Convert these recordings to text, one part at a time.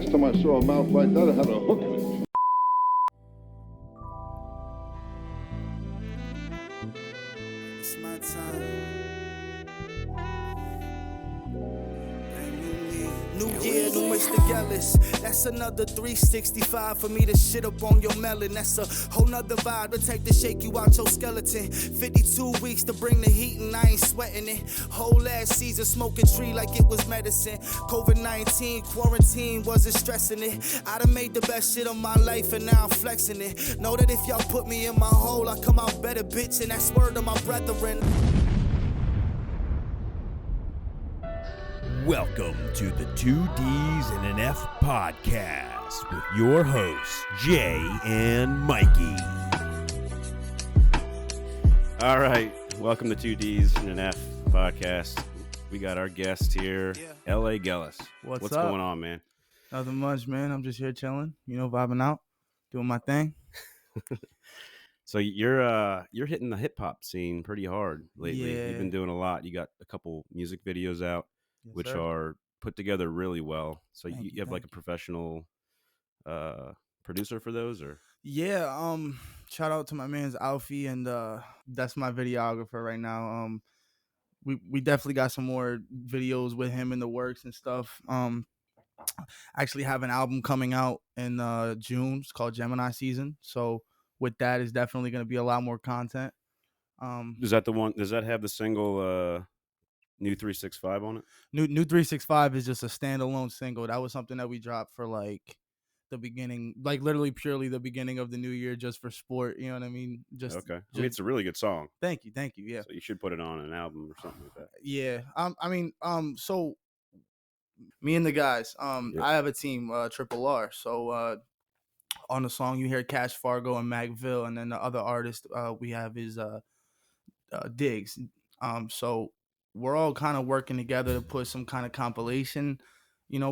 last time I saw a mouth like that, it had a hook in it. It's my time. New year, new Mr. Gellis. That's another 365 for me to shit up on your melon. That's a whole nother vibe to take to shake you out your skeleton. 52 weeks to bring the heat and I ain't sweating it. Whole last season smoking tree like it was medicine. COVID-19 quarantine wasn't stressing it. I done made the best shit of my life and now I'm flexing it. Know that if y'all put me in my hole, I come out better, bitch, and that's word to my brethren. Welcome to the 2Ds and an F podcast with your hosts, Jay and Mikey. All right, welcome to 2Ds and an F podcast. We got our guest here, LA Gellis. What's up? Going on, man? Nothing much, man. I'm just here chilling, vibing out, doing my thing. So you're hitting the hip hop scene pretty hard lately. Yeah. You've been doing a lot. You got a couple music videos out, which are put together really well. So you have like a professional producer for those, or? Yeah. Shout out to my man's Alfie, and that's my videographer right now. We definitely got some more videos with him in the works and stuff. I actually have an album coming out in June. It's called Gemini Season. So with that is definitely going to be a lot more content. Is that the one? Does that have the single New 365 on it? New 365 is just a standalone single. That was something that we dropped for like the beginning, like literally purely the beginning of the new year, just for sport. You know what I mean? Just okay. I mean, it's a really good song. Thank you. Yeah. So you should put it on an album or something like that. Yeah. So me and the guys, I have a team, Triple R. So on the song you hear Kash Fargo and MacVill, and then the other artist we have is Diggs. So we're all kind of working together to put some kind of compilation,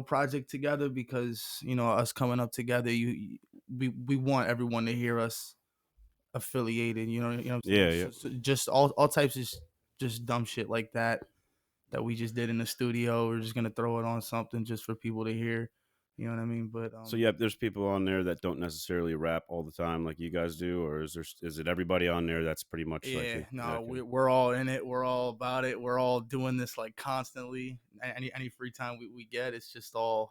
project together, because us coming up together, we want everyone to hear us affiliated. Yeah. So just all types of just dumb shit like that we just did in the studio. We're just gonna throw it on something just for people to hear. You know what I mean? But so yeah, there's people on there that don't necessarily rap all the time like you guys do, or is it everybody on there that's pretty much we're all in it. We're all about it. We're all doing this like constantly. Any free time we get, it's all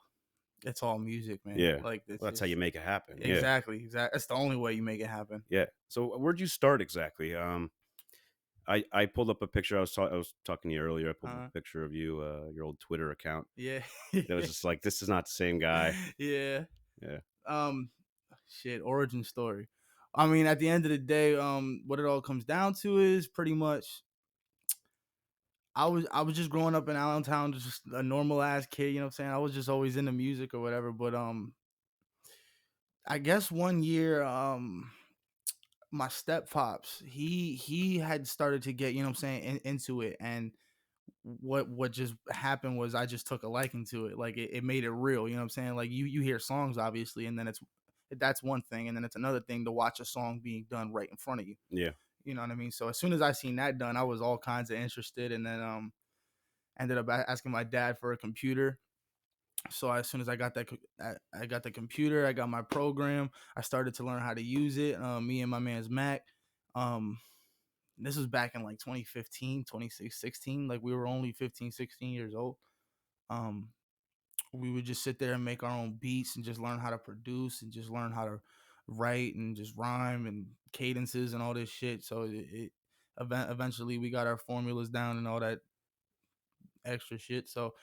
music, man. Yeah, like that's how you make it happen. Exactly. That's the only way you make it happen. Yeah. So where'd you start exactly? I pulled up a picture. I was talking to you earlier. I pulled up a picture of you, your old Twitter account. Yeah. It was just like, this is not the same guy. Yeah. Yeah. Origin story. I mean, at the end of the day, what it all comes down to is pretty much I was just growing up in Allentown, just a normal ass kid, you know what I'm saying? I was just always into music or whatever, but I guess one year my step pops, he had started to get, into it, and what just happened was I just took a liking to it. Like it made it real, you know what I'm saying? Like you hear songs obviously, and then that's one thing, and then it's another thing to watch a song being done right in front of you. Yeah. You know what I mean? So as soon as I seen that done, I was all kinds of interested, and then ended up asking my dad for a computer. So as soon as I got the computer, I got my program. I started to learn how to use it. Me and my man's Mac. This was back in like 2015, 2016. Like we were only 15, 16 years old. We would just sit there and make our own beats and just learn how to produce and just learn how to write and just rhyme and cadences and all this shit. So eventually we got our formulas down and all that extra shit. So,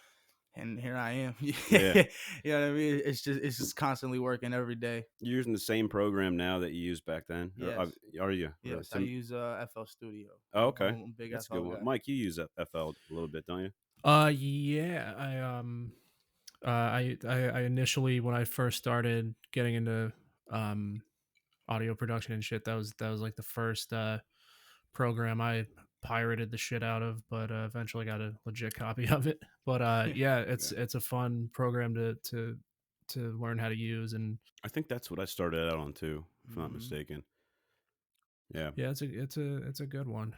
and here I am. Yeah. You know what I mean? It's just constantly working every day. You're using the same program now that you used back then? Yes. Are you? Yes, I use FL Studio. Oh, okay. I'm a big That's FL a good one. guy. Mike, you use FL a little bit, don't you? Yeah. I initially, when I first started getting into audio production and shit, that was like the first program I pirated the shit out of, but eventually got a legit copy of it. But yeah, it's a fun program to learn how to use, and I think that's what I started out on too, if I'm not mistaken. Yeah. Yeah, it's a good one.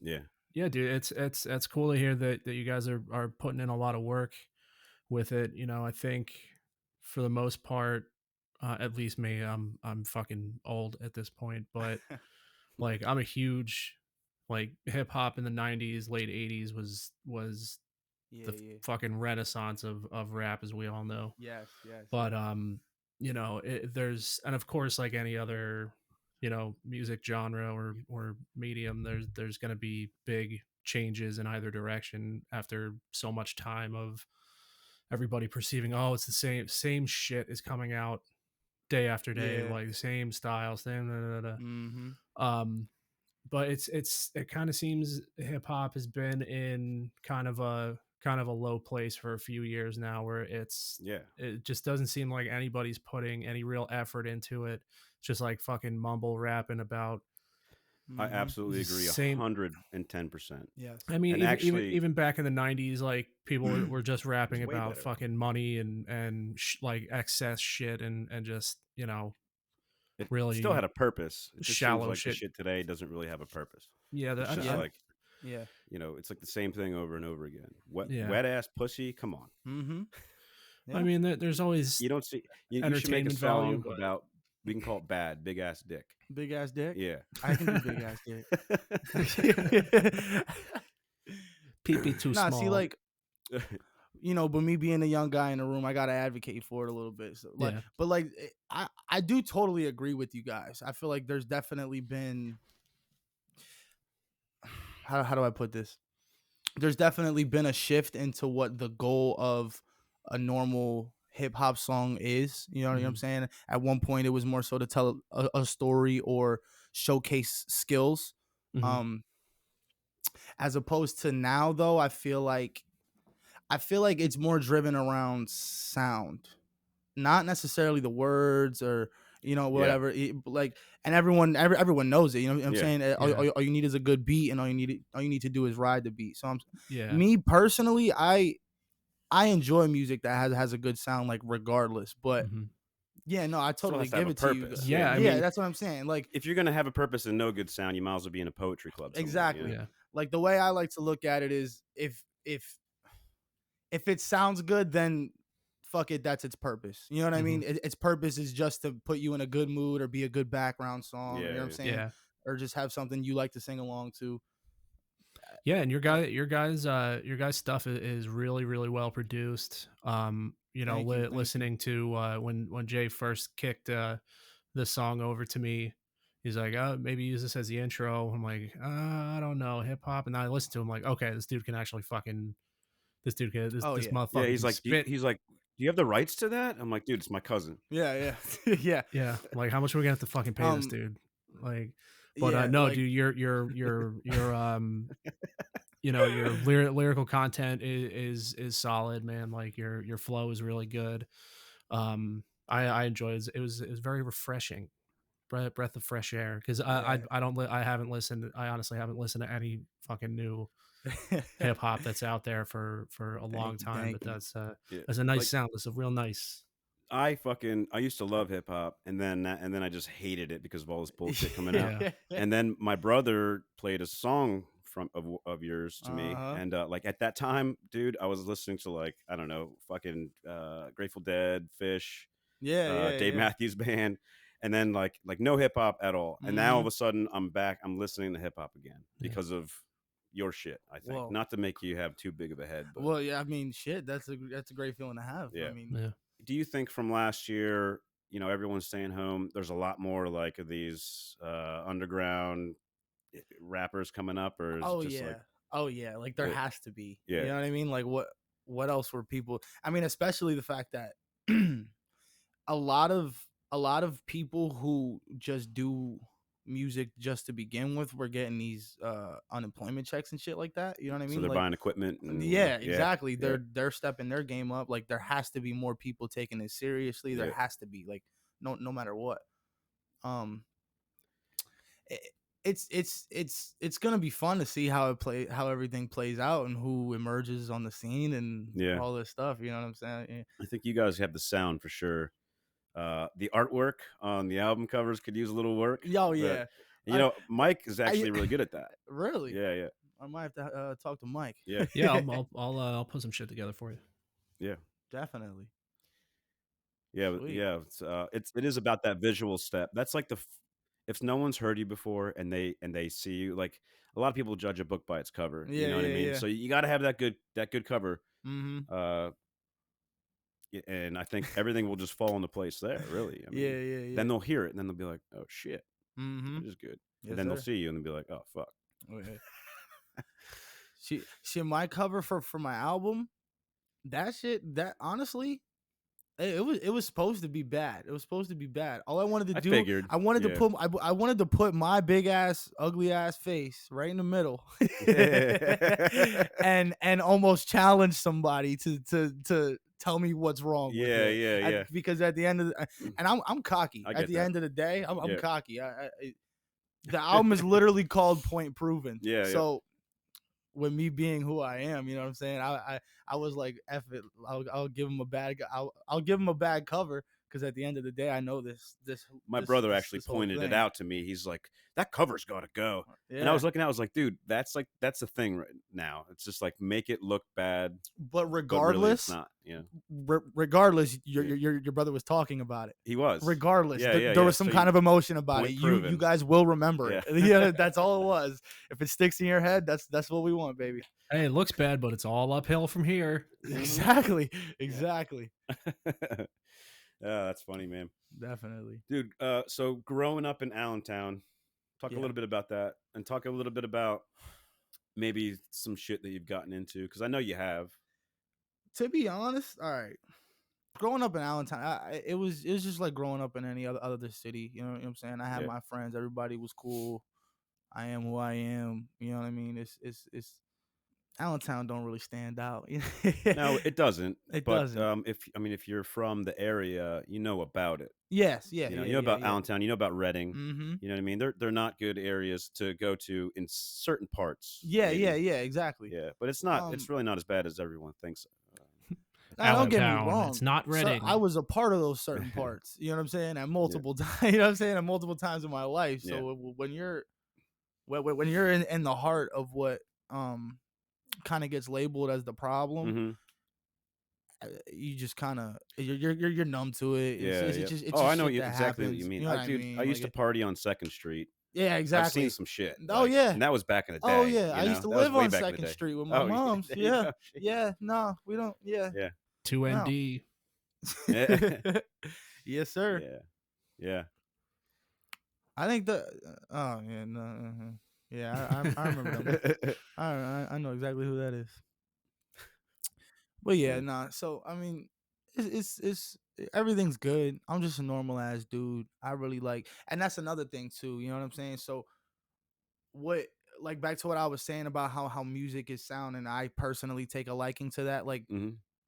Yeah, dude, it's cool to hear that you guys are putting in a lot of work with it. I think for the most part, at least me, I'm fucking old at this point, but like I'm a huge like hip hop in the 90s, late 80s was the fucking renaissance of rap, as we all know. Yes. But you know, there's, and of course, like any other, you know, music genre or medium, there's going to be big changes in either direction after so much time of everybody perceiving, oh, it's the same shit is coming out day after day, like the same style, same but it kind of seems hip hop has been in kind of a low place for a few years now, where it just doesn't seem like anybody's putting any real effort into it. It's just like fucking mumble rapping about. I absolutely agree, 110%. Yes, I mean, and even back in the 90s, like people were just rapping about fucking money and like excess shit and just, you know, it really still had a purpose. It just shallow seems like shit. The shit today doesn't really have a purpose. Yeah, it's just like, yeah, you know, it's like the same thing over and over again. Wet ass pussy. Come on. Mm-hmm. Yeah. I mean, there's always you don't see you should make a song about. We can call it bad, big ass dick. Big ass dick? Yeah. I can do big ass dick. Pee-pee too small. See, like, you know, but me being a young guy in the room, I got to advocate for it a little bit. So, like, but like, I do totally agree with you guys. I feel like there's definitely been, how do I put this? There's definitely been a shift into what the goal of a normal hip hop song is. You know what I'm saying? At one point, it was more so to tell a story or showcase skills. As opposed to now, though, I feel like it's more driven around sound, not necessarily the words or, you know, whatever. Like, and everyone knows it. You know what I'm saying? All you need is a good beat, and all you need to do is ride the beat. So me personally, I enjoy music that has a good sound, like, regardless. But yeah, no, I totally give it to you. Yeah, I mean, mean, that's what I'm saying. Like, if you're gonna have a purpose and no good sound, you might as well be in a poetry club. Exactly. Yeah. Like, the way I like to look at it is, if it sounds good, then fuck it, that's its purpose. You know what I mean? Its purpose is just to put you in a good mood or be a good background song. You know what I'm saying? Yeah. Or just have something you like to sing along to. Yeah, and your guys' stuff is really, really well produced. You know, listening to when Jay first kicked this song over to me, he's like, "Oh, maybe use this as the intro." I'm like, "I don't know, hip hop." And I listened to him, like, "Okay, this dude can actually fucking, this motherfucker." Yeah, he's like, do you have the rights to that? I'm like, dude, it's my cousin. Yeah. Yeah. Like, how much are we gonna have to fucking pay this dude? Like, but no, like, dude, your you know, your lyrical content is solid, man. Like, your flow is really good. I enjoyed it. It was very refreshing, breath of fresh air. Because I honestly haven't listened to any fucking new hip hop that's out there for a long time. But that's a nice sound. It's a real nice. I used to love hip hop, and then I just hated it because of all this bullshit coming out. And then my brother played a song of yours to me, and like at that time, dude, I was listening to, like, I don't know, fucking Grateful Dead, Fish, Dave Matthews Band, and then like no hip hop at all. And now all of a sudden I'm back. I'm listening to hip hop again because of your shit, I think. Well, not to make you have too big of a head, but well, yeah, I mean, shit, that's a great feeling to have. Yeah. I mean, do you think from last year, you know, everyone's staying home, there's a lot more like of these underground rappers coming up, or is it just like there has to be. Yeah. You know what I mean? Like, what else were people? I mean, especially the fact that a lot of people who just do music just to begin with were getting these unemployment checks and shit like that. You know what I mean? So they're like, buying equipment. Exactly. They're stepping their game up. Like, there has to be more people taking it seriously. There has to be, like, no matter what. It's gonna be fun to see how everything plays out and who emerges on the scene and all this stuff. You know what I'm saying? Yeah. I think you guys have the sound for sure. The artwork on the album covers could use a little work. Oh yeah. You know, Mike is actually really good at that. Really? Yeah. I might have to talk to Mike. Yeah. Yeah, I'll put some shit together for you. Yeah. Definitely. Yeah, Sweet. yeah. It is about that visual step. That's like if no one's heard you before and they see you, like a lot of people judge a book by its cover. You Yeah, know what I yeah, mean? yeah. So you got to have that good cover. Mm-hmm. And I think everything will just fall into place there. Really, I mean, Yeah, yeah, yeah. then they'll hear it and then they'll be like, "Oh shit, Mm-hmm. that is good." And Yes, then they'll sir. see you and they'll be like, "Oh fuck." Okay. She my cover for my album, that shit, that honestly, it was supposed to be bad. It was supposed to be bad. All I wanted to I do, figured. I wanted to Yeah. put I wanted to put my big ass, ugly ass face right in the middle, and almost challenge somebody to tell me what's wrong with Yeah, it. yeah, yeah. Because at the end of the, and I'm cocky. I At get the that. end of the day, I'm Yeah. cocky. The album is literally called Point Proven. Yeah, yeah. So with me being who I am, you know what I'm saying? I was like, F it, I'll give him a bad I'll give him a bad cover, because at the end of the day, I know this My brother actually pointed it out to me. He's like, "That cover's got to go." Yeah. And I was looking at it, I was like, "Dude, that's the thing right now. It's just like make it look bad, but really regardless, it's not." Yeah. Regardless, your brother was talking about it. He was. Regardless, Yeah, there was some kind of emotion about it. point You proven. guys will remember it. Yeah. Yeah, that's all it was. If it sticks in your head, that's what we want, baby. Hey, it looks bad, but it's all uphill from here. Exactly. Yeah, that's funny, man. Definitely. Dude, so growing up in Allentown, talk a little bit about that, and talk a little bit about maybe some shit that you've gotten into, because I know you have. To be honest, all right. Growing up in Allentown, it was just like growing up in any other city. You know what I'm saying? I had my friends. Everybody was cool. I am who I am. You know what I mean? It's Allentown don't really stand out. No, it doesn't. It but, doesn't. if you're from the area, you know about it. Yes, yeah, You know, yeah, you know about yeah. Allentown. You know about Reading. Mm-hmm. You know what I mean? They're not good areas to go to in certain parts. Yeah, maybe. yeah, exactly. Yeah, but it's not. It's really not as bad as everyone thinks. Now, don't get me Allentown, wrong. it's not Reading. I was a part of those certain parts. You know what I'm saying? At multiple times. You know what I'm saying? At multiple times in my life. So when you're in the heart of what kind of gets labeled as the problem, you just kind of you're numb to it. It's just I know exactly what you mean. You know what I mean? I used to party on 2nd Street. Yeah, exactly. I've seen some shit. Oh yeah, and that was back in the day. Oh yeah, I you used to know? That was live way on back in the 2nd day. Street with my moms. there you Yeah, go. yeah. No, we don't. Yeah, Yeah. 2ND. Yes, sir. Yeah. I think the oh yeah, no, yeah, I remember them. I know exactly who that is. But yeah, nah. So I mean, it's everything's good. I'm just a normal ass dude. I really like, and that's another thing too. You know what I'm saying? So what, like back to what I was saying about how music is sound, and I personally take a liking to that. Like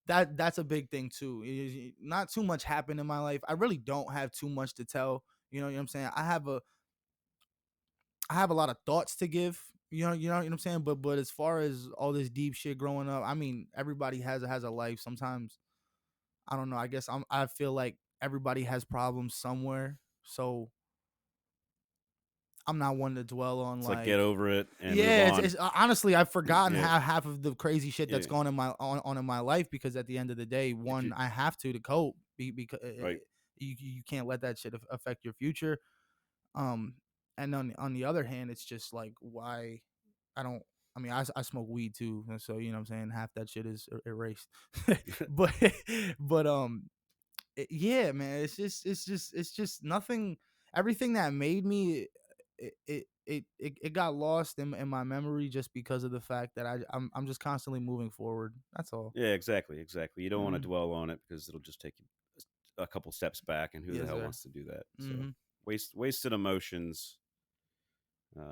that's a big thing too. Not too much happened in my life. I really don't have too much to tell. You know what I'm saying? I have a lot of thoughts to give. You know what I'm saying? But as far as all this deep shit growing up, I mean, everybody has a life. Sometimes I don't know. I guess I feel like everybody has problems somewhere. So I'm not one to dwell on It's like get over it and move on. It's honestly, I've forgotten half of the crazy shit that's going on in my life, because at the end of the day, I have to cope, because you can't let that shit affect your future. And on the other hand, it's just like, why I don't. I mean, I smoke weed too, so you know what I'm saying, half that shit is erased. but yeah, man, it's just nothing. Everything that made me, it got lost in my memory, just because of the fact that I'm just constantly moving forward. That's all. Yeah, exactly. You don't want to dwell on it, because it'll just take you a couple steps back, and who the hell wants to do that? So wasted emotions. You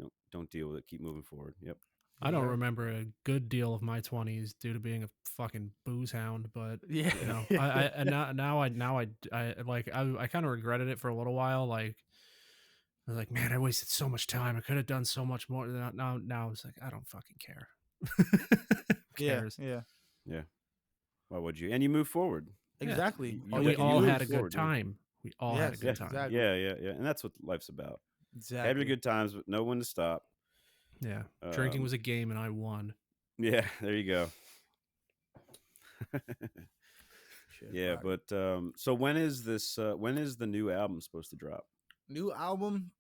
know, don't deal with it. Keep moving forward. Yep. I don't remember a good deal of my 20s due to being a fucking booze hound, but you know, I kind of regretted it for a little while. Like, I was like, man, I wasted so much time. I could have done so much more. Now it's like, I don't fucking care. Who cares? Yeah. Why would you? And you move forward. Exactly. We all had a good time. We all had a good time. Exactly. Yeah. And that's what life's about. Exactly. Having good times, but know when to stop. Yeah. Drinking was a game, and I won. Yeah, there you go. shit. Yeah, fire. but so when is this? When is the new album supposed to drop? New album,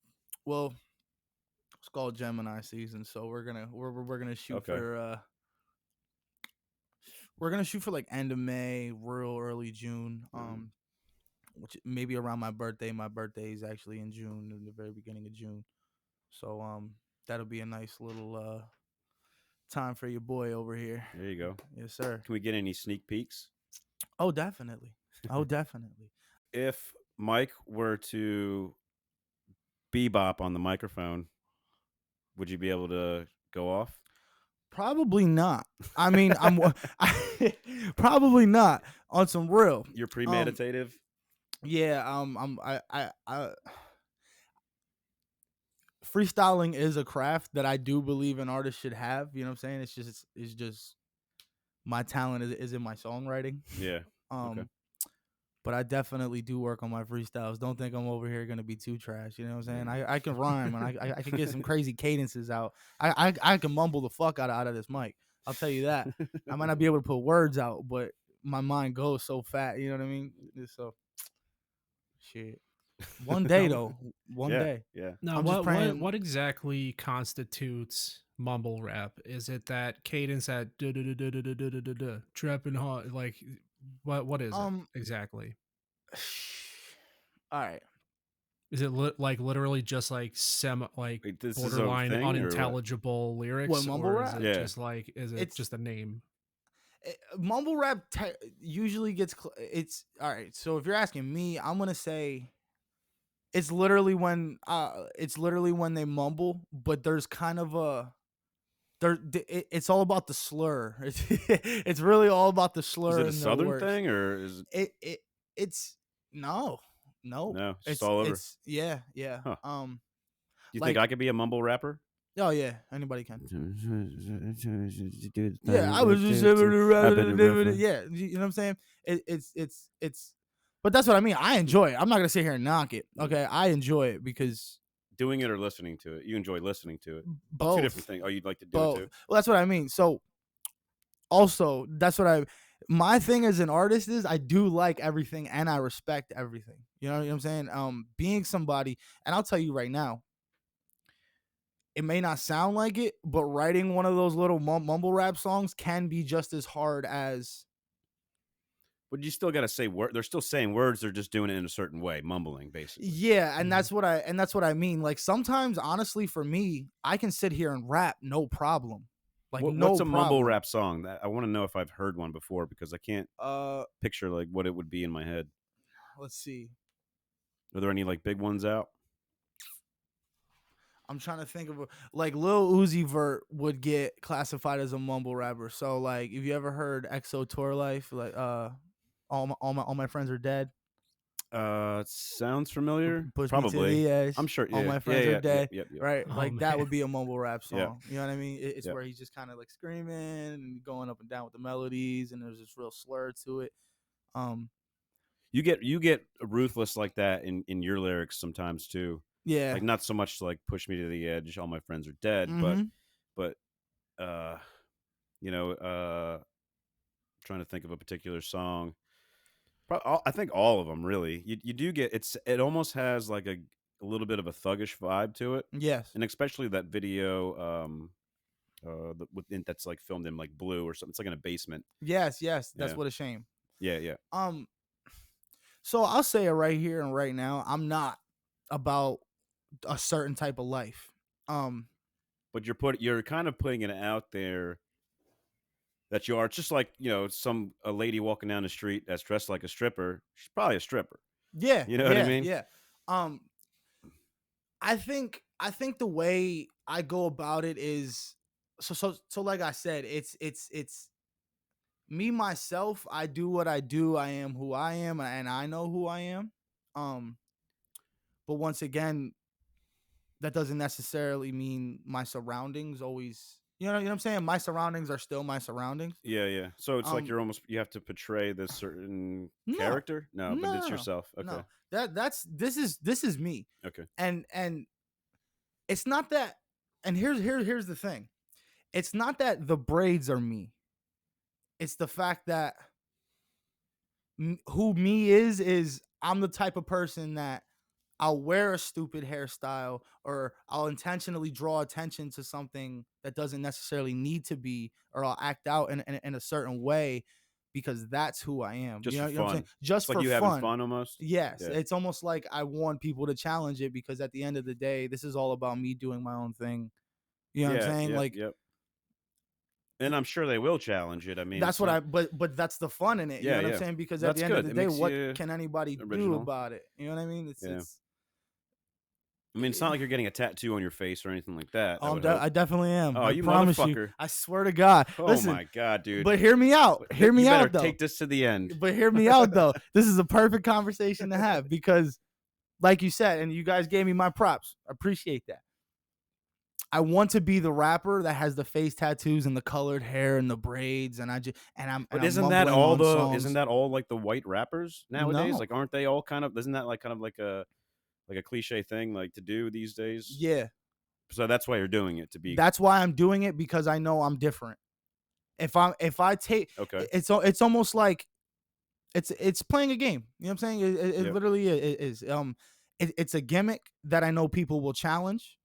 well, it's called Gemini Season, so we're gonna shoot for we're gonna shoot for like end of May, real early June. Which maybe around my birthday. My birthday is actually in June, in the very beginning of June. So that'll be a nice little time for your boy over here. There you go. Yes, sir. Can we get any sneak peeks? Oh, definitely. Oh, definitely. If Mike were to bebop on the microphone, would you be able to go off? Probably not. I mean, probably not on some real. You're premeditative. Yeah. Freestyling is a craft that I do believe an artist should have. You know what I'm saying? It's just my talent is in my songwriting. Yeah. Okay. But I definitely do work on my freestyles. Don't think I'm over here gonna be too trash. You know what I'm saying? I can rhyme and I can get some crazy cadences out. I can mumble the fuck out of this mic. I'll tell you that. I might not be able to put words out, but my mind goes so fat. You know what I mean? So shit. One day though. One day. Yeah. Now, I'm just praying. what exactly constitutes mumble rap? Is it that cadence that trapping hard? Like, what is it exactly? All right. Is it like literally just like Wait, this is a borderline thing, or what? unintelligible lyrics? What, mumble or rap? Is it Yeah. just like it's just a name? Mumble rap usually gets it's all right. So if you're asking me, I'm gonna say it's literally when they mumble, but there's kind of a it's all about the slur. It's really all about the slur. Is it a in southern words. thing, or is it's no. No, it's all over. Yeah. Huh. You like- think I could be a mumble rapper? Oh yeah, anybody can. Yeah, Yeah, I was just yeah, you know what I'm saying? It's but that's what I mean. I enjoy it. I'm not gonna sit here and knock it. Okay, I enjoy it because doing it or listening to it. You enjoy listening to it. both. Two different things. Oh, you'd like to do Both. it too? Well, that's what I mean. So also, that's what my thing as an artist is I do like everything and I respect everything. You know what I'm saying? Being somebody, and I'll tell you right now, it may not sound like it, but writing one of those little mumble rap songs can be just as hard as. But you still got to say word. They're still saying words. They're just doing it in a certain way, mumbling, basically. Yeah, and that's what I mean. Like sometimes, honestly, for me, I can sit here and rap no problem. Like what's a mumble rap song? I want to know if I've heard one before because I can't picture like what it would be in my head. Let's see. Are there any like big ones out? I'm trying to think of like Lil Uzi Vert would get classified as a mumble rapper. So like, if you ever heard EXO Tour Life, like all my friends are dead. It sounds familiar. Push Probably. me to the edge. I'm sure. Yeah, all my friends are dead. Yep. Right. Oh, Like man. that would be a mumble rap song. Yeah. You know what I mean? It's Yep. where he's just kind of like screaming and going up and down with the melodies, and there's this real slur to it. You get ruthless like that in your lyrics sometimes too. Yeah. Like not so much like push me to the edge. All my friends are dead, Mhm. but trying to think of a particular song. I think all of them really. You do get it almost has like a little bit of a thuggish vibe to it. Yes. And especially that video that's like filmed in like blue or something. It's like in a basement. Yes. That's Yeah. what a shame. Yeah. So I'll say it right here and right now. I'm not about a certain type of life. But you're kind of putting it out there that you are just like, a lady walking down the street that's dressed like a stripper. She's probably a stripper. Yeah. You know what I mean? Yeah. I think the way I go about it is so like I said, it's me myself. I do what I do. I am who I am, and I know who I am. But once again, that doesn't necessarily mean my surroundings always. You know what I'm saying? My surroundings are still my surroundings. Yeah. So it's like you have to portray this certain character. No, but it's yourself. Okay. No. This is me. Okay. And it's not that. And here's the thing. It's not that the braids are me. It's the fact that who me is I'm the type of person that I'll wear a stupid hairstyle, or I'll intentionally draw attention to something that doesn't necessarily need to be, or I'll act out in a certain way because that's who I am. Just You for know what I'm saying? fun. Just It's like for you having fun. fun almost. Yes, Yeah. it's almost like I want people to challenge it, because at the end of the day, this is all about me doing my own thing. You know what I'm Yeah. saying? Yep. Like, Yep. And I'm sure they will challenge it. I mean, that's it's what not. but that's the fun in it. You know Yeah. what I'm Yeah. saying? Because at That's the end of good. the It day, makes what you can anybody do original. about it? You know what I mean? Yeah. It's I mean, it's not like you're getting a tattoo on your face or anything like that. I would hope. I definitely am. Oh, I you promise you. motherfucker. I swear to God. Oh Listen, my God, dude. but hear me out. Hear me You better out, though. take this to the end. But hear me out, though. This is a perfect conversation to have, because, like you said, and you guys gave me my props. I appreciate that. I want to be the rapper that has the face tattoos and the colored hair and the braids, and I'm But I'm isn't that mumbling all on the? songs. Isn't that all like the white rappers nowadays? No. Like, aren't they all kind of? Isn't that like kind of like a cliche thing like to do these days? Yeah. So that's why you're doing it, to be That's why I'm doing it, because I know I'm different. If I take okay. it's almost like it's playing a game. You know what I'm saying? It Yep. literally is. It's a gimmick that I know people will challenge,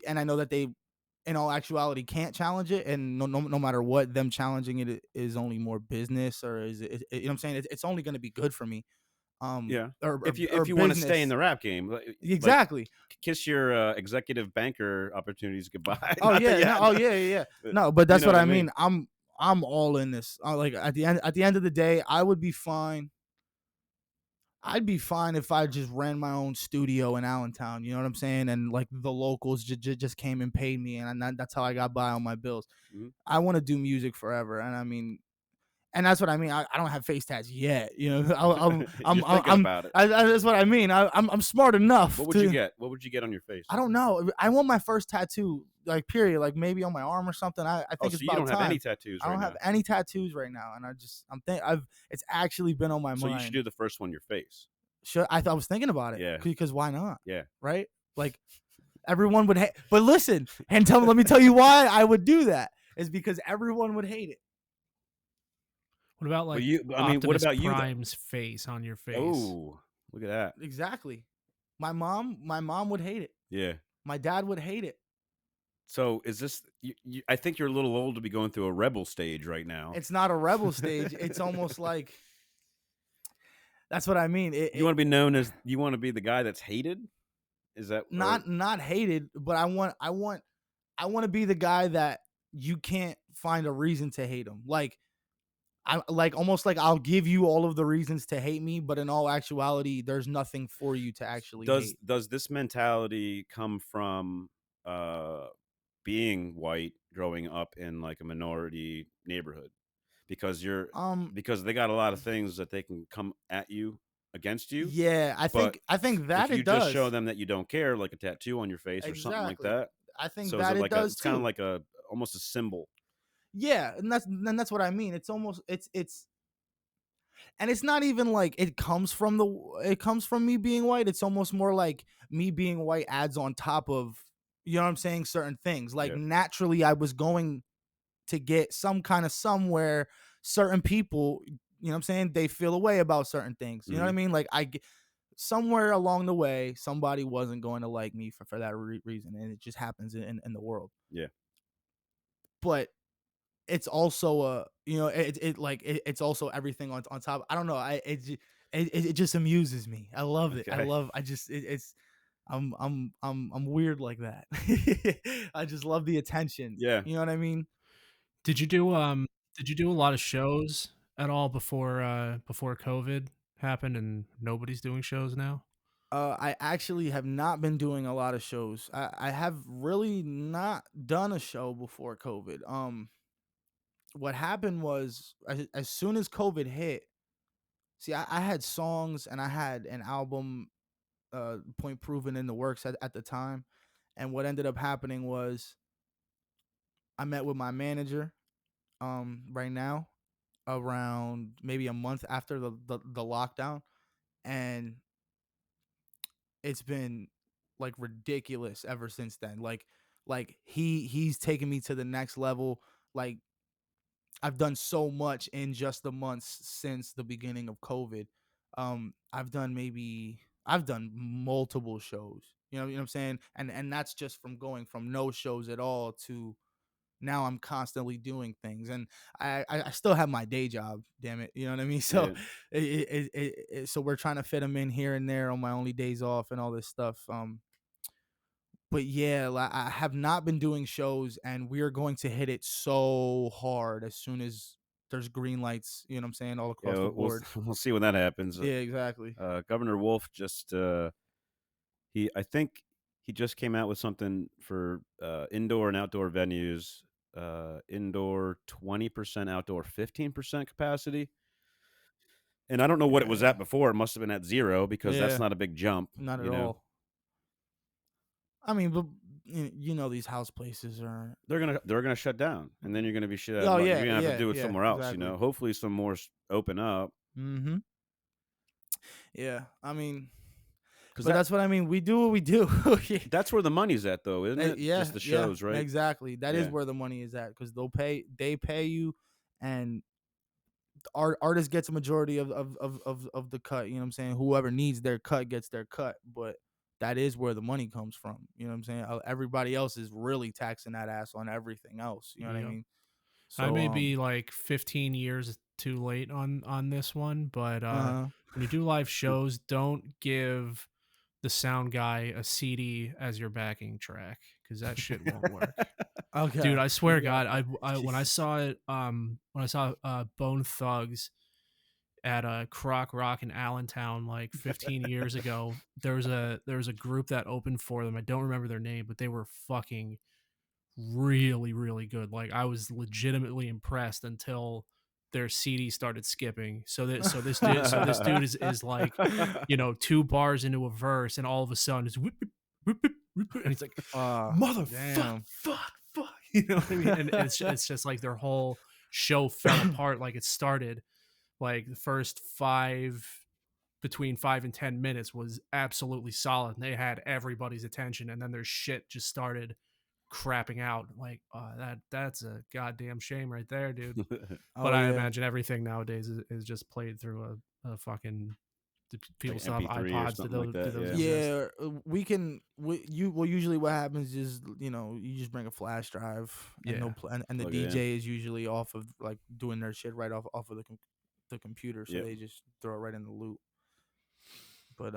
and I know that they, in all actuality, can't challenge it. And no matter what, them challenging it is only more business, or is it? You know what I'm saying? It's only going to be good for me. Yeah. Or If you or want to stay in business. the rap game, like Exactly. kiss your executive banker opportunities goodbye. Oh Not that yeah. you No, had oh none, yeah. but No, but you that's know what what I I mean. mean. I'm all in this. Like at the end of the day, I would be fine. I'd be fine if I just ran my own studio in Allentown. You know what I'm saying? And like the locals just came and paid me, and that's how I got by on my bills. Mhm. I want to do music forever, and I mean, and that's what I mean. I don't have face tats yet. You know, You're thinking about it. that's what I mean. I'm smart enough. What would you get? What would you get on your face? I don't know. I want my first tattoo, like period, like maybe on my arm or something. I Oh, think so it's you about don't time. have any tattoos I right don't now. have any tattoos right now, and it's actually been on my So mind. you should do the first one, your face. I was thinking about it. Yeah. Because why not? Yeah. Right? Like everyone would hate. But listen, and let me tell you why I would do that. Is because everyone would hate it. What about like I mean, what Optimus about you, though? Prime's face on your face? Oh, look at that. Exactly. My mom would hate it. Yeah. My dad would hate it. So is this? I think you're a little old to be going through a rebel stage right now. It's not a rebel stage. It's almost like, that's what I mean. You want to be known as, you want to be the guy that's hated? Is that not hated, but I want to be the guy that you can't find a reason to hate him. Like I like almost like I'll give you all of the reasons to hate me, but in all actuality, there's nothing for you to actually hate. Does this mentality come from being white, growing up in like a minority neighborhood? Because because they got a lot of things that they can come at you against you. Yeah, I think that if you it does. just show them that you don't care, like a tattoo on your face or something like that. I think So that is it it like does it's kind of too. like almost a symbol. Yeah, and that's what I mean. It's almost it's and it's not even like it comes from me being white. It's almost more like me being white adds on top of, you know what I'm saying, certain things. Like Yeah. naturally I was going to get some kind of somewhere certain people, you know what I'm saying, they feel a way about certain things. You know what I mean? Like somewhere along the way, somebody wasn't going to like me for that reason, and it just happens in the world. Yeah. But it's also it's also everything on top. I don't know. It just amuses me. I love it. Okay. I'm weird like that. I just love the attention. Yeah. You know what I mean? Did you do a lot of shows at all before COVID happened and nobody's doing shows now? I actually have not been doing a lot of shows. I have really not done a show before COVID. What happened was, as soon as COVID hit, see, I had songs and I had an album, Point Proven, in the works at the time. And what ended up happening was I met with my manager right now around maybe a month after the lockdown, and it's been like ridiculous ever since then. Like he's taken me to the next level. Like I've done so much in just the months since the beginning of COVID. I've done multiple shows. You know what I'm saying? And that's just from going from no shows at all to now I'm constantly doing things, and I still have my day job. Damn it, you know what I mean? So so we're trying to fit them in here and there on my only days off and all this stuff. But yeah, I have not been doing shows, and we are going to hit it so hard as soon as there's green lights. You know what I'm saying? All across the board. We'll see when that happens. Yeah, exactly. Governor Wolf just I think he just came out with something for indoor and outdoor venues. Indoor 20%, outdoor 15% capacity. And I don't know what it was at before. It must have been at 0 because that's not a big jump. Not at all. I mean, but you know, these house places are they're gonna shut down, and then you're gonna be shit out. Oh, you're gonna have to do it yeah, somewhere else. exactly. You know, hopefully some more open up. Mm-hmm. Yeah, I mean, but that's what I mean. We do what we do. That's where the money's at, though, isn't it? Yeah, just the shows, right? Exactly. That is where the money is at, because they pay you, and artist gets a majority of the cut. You know what I'm saying? Whoever needs their cut gets their cut, but that is where the money comes from. You know what I'm saying? Everybody else is really taxing that ass on everything else. You know what I mean? So, I may be like 15 years too late on this one, but when you do live shows, don't give the sound guy a CD as your backing track, because that shit won't work. Okay, dude, I swear to God, I when I saw it, when I saw Bone Thugs at Croc Rock in Allentown like 15 years ago, there was a group that opened for them. I don't remember their name, but they were fucking really, really good. Like, I was legitimately impressed until their CD started skipping. So this dude is like, you know, 2 bars into a verse, and all of a sudden it's whoop, whoop, whoop, whoop, and he's like, motherfucker, fuck. You know what I mean? And it's just like their whole show fell apart. Like, it started like the first between 5 and 10 minutes was absolutely solid, and they had everybody's attention, and then their shit just started crapping out. Like, that's a goddamn shame right there, dude. But I imagine everything nowadays is just played through a fucking, people still have iPods to those usually what happens is, you know, you just bring a flash drive, and and the DJ is usually off of, like, doing their shit right off of the computer, so they just throw it right in the loop. But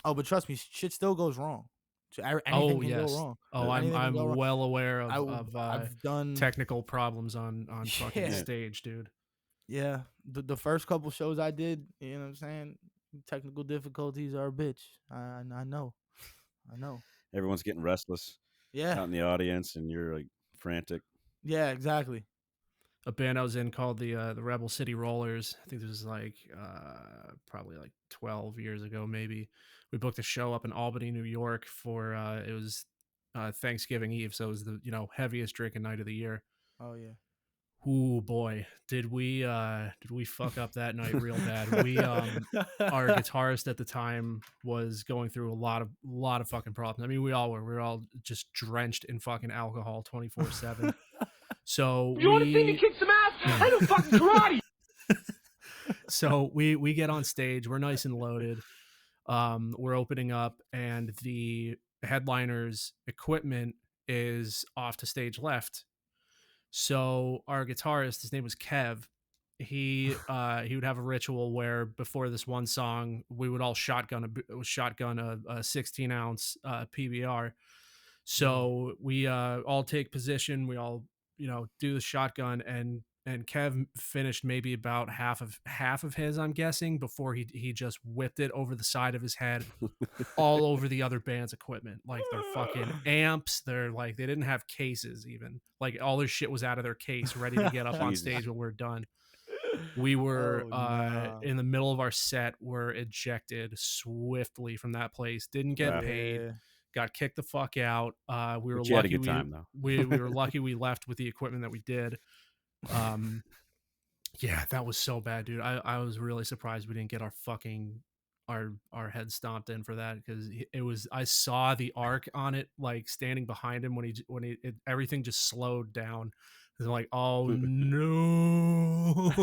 but trust me, shit still goes wrong. So anything can go wrong. I'm well aware of I've done technical problems on fucking stage, dude. Yeah, the first couple shows I did, you know what I'm saying, technical difficulties are a bitch. I know. Everyone's getting restless. Out in the audience, and you're like frantic. Yeah, exactly. A band I was in called the Rebel City Rollers. I think this was like probably like 12 years ago, maybe. We booked a show up in Albany, New York for it was Thanksgiving Eve, so it was the, you know, heaviest drinking night of the year. Oh yeah. Ooh boy, did we fuck up that night real bad. We our guitarist at the time was going through a lot of fucking problems. I mean, we all were. We were all just drenched in fucking alcohol 24/7. So you want to see me kick some ass? I do fucking karate. So we get on stage. We're nice and loaded. We're opening up, and the headliner's equipment is off to stage left. So our guitarist, his name was Kev, he would have a ritual where before this one song, we would all shotgun a 16-ounce PBR. So we all take position. We all, you know, do the shotgun, and Kev finished maybe about half of his, I'm guessing, before he just whipped it over the side of his head, all over the other band's equipment. Like, their fucking amps, they're like, they didn't have cases even. Like, all their shit was out of their case, ready to get up on stage when we're done. We were in the middle of our set, were ejected swiftly from that place. Didn't get paid. Got kicked the fuck out. We were lucky. Had a good time, though. we were lucky we left with the equipment that we did. Yeah, that was so bad, dude. I was really surprised we didn't get our fucking our head stomped in for that, because it was, I saw the arc on it, like standing behind him when everything just slowed down, It's like, oh no.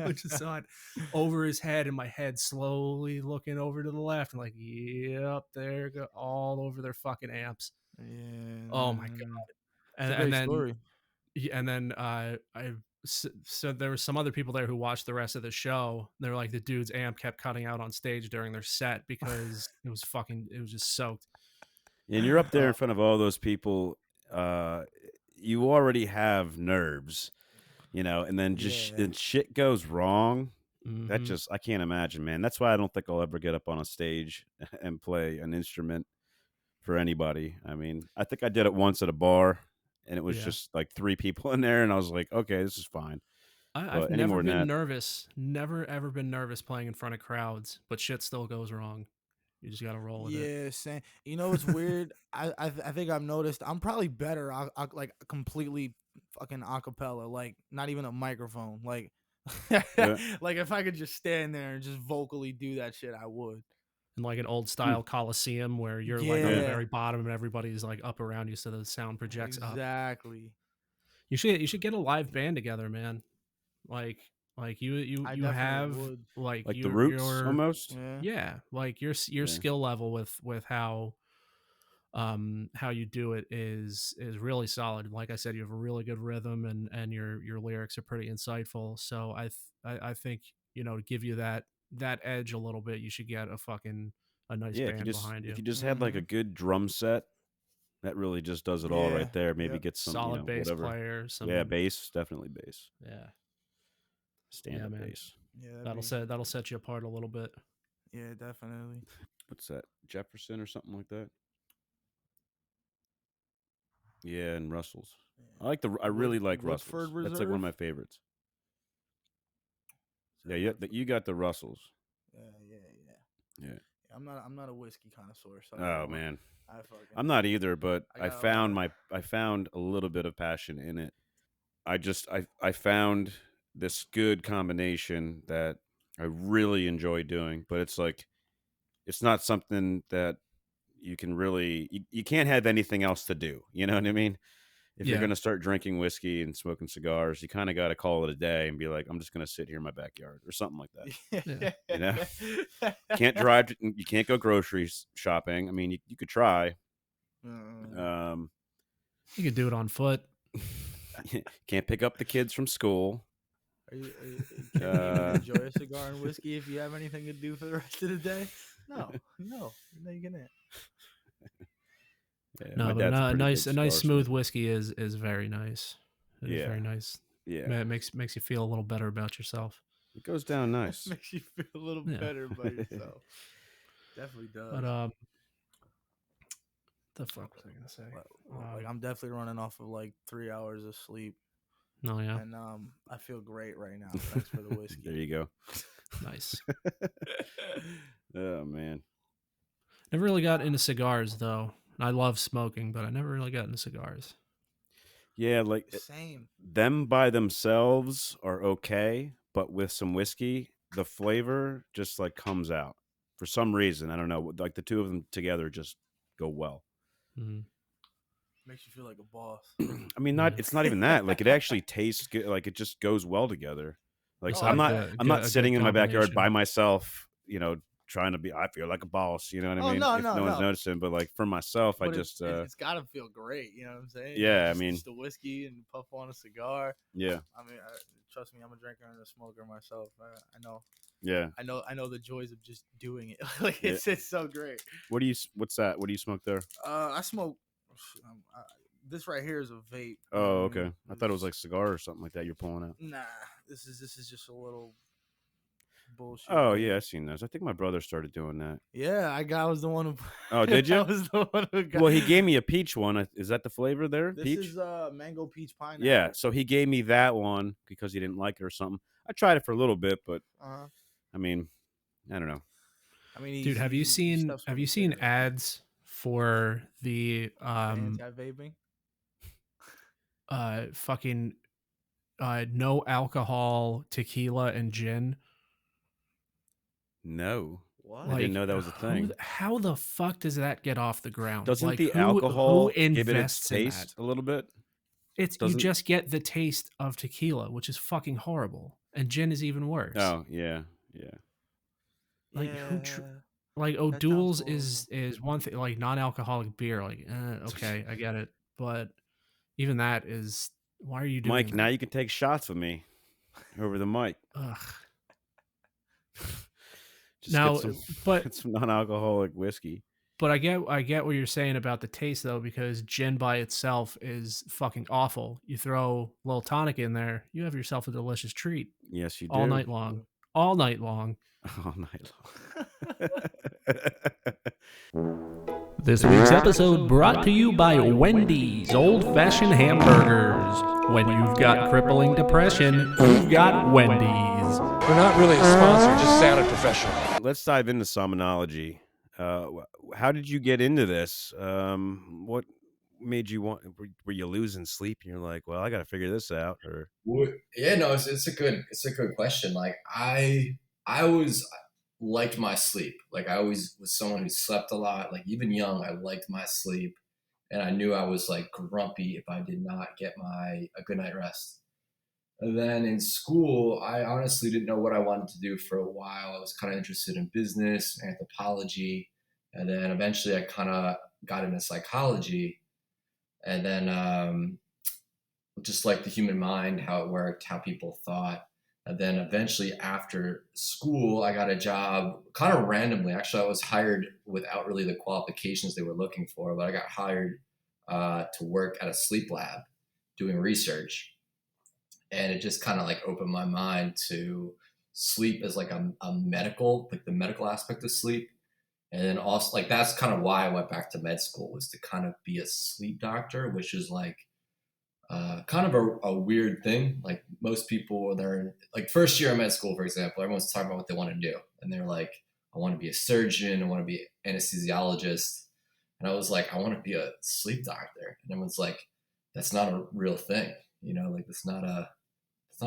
I just saw it over his head, and my head slowly looking over to the left. I'm like, yep, there go all over their fucking amps. Yeah. Oh my god. It's a great story. And then so there were some other people there who watched the rest of the show. They're like, the dude's amp kept cutting out on stage during their set because it was just soaked. And you're up there in front of all those people. You already have nerves, and then just and shit goes wrong. That just, I can't imagine, man. That's why I don't think I'll ever get up on a stage and play an instrument for anybody. I mean, I think I did it once at a bar, and it was just like 3 people in there, and I was like, okay, this is fine. I've never been nervous, never ever been nervous playing in front of crowds, but shit still goes wrong. You just got to roll with it. Yeah, same. It's weird. I think I've noticed I'm probably better like completely fucking acapella, like not even a microphone. Like like if I could just stand there and just vocally do that shit, I would. In like an old style Coliseum where you're like on the very bottom and everybody's like up around you, so the sound projects up. Exactly. You should get a live band together, man. Like you have like the Roots almost. Yeah, like your skill level with how you do it is really solid. Like I said, you have a really good rhythm, and your lyrics are pretty insightful. So I think, to give you that edge a little bit, you should get a nice band behind you. If you just had like a good drum set, that really just does it all right there. Maybe get some solid bass whatever. player. Bass, definitely bass. Yeah. Stand-up bass. Yeah, that'll set you apart a little bit. Yeah, definitely. What's that? Jefferson or something like that? Yeah, and Russell's. I really like Russell's. That's like one of my favorites. Yeah, you got the Russells. Yeah. I'm not a whiskey connoisseur. So oh man, I'm not either. But I found a little bit of passion in it. I found this good combination that I really enjoy doing. But it's like, it's not something that you can really. You can't have anything else to do. You know what I mean? If you're going to start drinking whiskey and smoking cigars, you kind of got to call it a day and be like, I'm just going to sit here in my backyard or something like that. Can't drive. You can't go grocery shopping. I mean, you could try. You could do it on foot. Can't pick up the kids from school. Can you enjoy a cigar and whiskey if you have anything to do for the rest of the day? No, you can't. Yeah, no, but a nice smooth whiskey is very nice. It is very nice. Yeah, it makes you feel a little better about yourself. It goes down nice. Makes you feel a little better about yourself. Definitely does. But the fuck was I gonna say? Like I'm definitely running off of like 3 hours of sleep. Oh yeah. And I feel great right now. Thanks for the whiskey. There you go. Nice. Oh man. Never really got into cigars though. I love smoking, but I never really got into cigars. Yeah, like same. Them by themselves are okay, but with some whiskey, the flavor just like comes out for some reason. I don't know. Like the two of them together just go well. Mm-hmm. Makes you feel like a boss. I mean, it's not even that. Like it actually tastes good. Like it just goes well together. Like I'm not sitting in my backyard by myself, trying to be, I feel like a boss, you know what I mean? No, if no one's noticing, but like for myself, but it's gotta feel great, you know what I'm saying? Yeah, I mean, just the whiskey and puff on a cigar. Yeah. I mean, trust me, I'm a drinker and a smoker myself. I know. Yeah. I know the joys of just doing it. Like it's so great. What's that? What do you smoke there? I smoke. This right here is a vape. Oh, okay. I thought it was like cigar or something like that you're pulling out. Nah, this is just a little bullshit. Oh yeah, I've seen those. I think my brother started doing that. Yeah, I was the one who. Oh, did you? I was the one who got. Well, he gave me a peach one. Is that the flavor there? This peach? is mango peach pineapple. Yeah, so he gave me that one because he didn't like it or something. I tried it for a little bit, but I mean, I don't know. I mean, dude, have you seen ads for the anti-vaping? Fucking no alcohol tequila and gin. No. What? I didn't know that was a thing. How the fuck does that get off the ground? Doesn't like, the alcohol who give it its taste a little bit? You just get the taste of tequila, which is fucking horrible, and gin is even worse. Oh yeah. Like Yeah, like that sounds O'Doul's horrible. is one thing, like non-alcoholic beer, like okay, I get it, but even that is, why are you doing Mike, that? now you can take shots with me over the mic. Ugh. Just Now, get some non-alcoholic whiskey. But I get what you're saying about the taste, though, because gin by itself is fucking awful. You throw a little tonic in there, you have yourself a delicious treat. Yes, you do. All night long. All night long. All night long. This week's episode brought to you by Wendy's Old-Fashioned Hamburgers. When you've got crippling depression, you've got Wendy's. We're not really a sponsor, just sounded professional. Let's dive into Somnology. How did you get into this? What made you want? Were you losing sleep? And you're like, well, I got to figure this out. Or yeah, no, it's a good question. Like I always liked my sleep. Like I always was someone who slept a lot. Like even young, I liked my sleep, and I knew I was like grumpy if I did not get a good night rest. And then in school, I honestly didn't know what I wanted to do for a while. I was kind of interested in business, anthropology. And then eventually I kind of got into psychology, and then just like the human mind, how it worked, how people thought. And then eventually after school, I got a job kind of randomly. Actually, I was hired without really the qualifications they were looking for, but I got hired to work at a sleep lab doing research. And it just kind of like opened my mind to sleep as like a medical, like the medical aspect of sleep. And then also like, that's kind of why I went back to med school, was to kind of be a sleep doctor, which is like kind of a weird thing. Like most people, they're like first year of med school, for example, everyone's talking about what they want to do. And they're like, I want to be a surgeon. I want to be an anesthesiologist. And I was like, I want to be a sleep doctor. And everyone's like, that's not a real thing. You know, like it's not a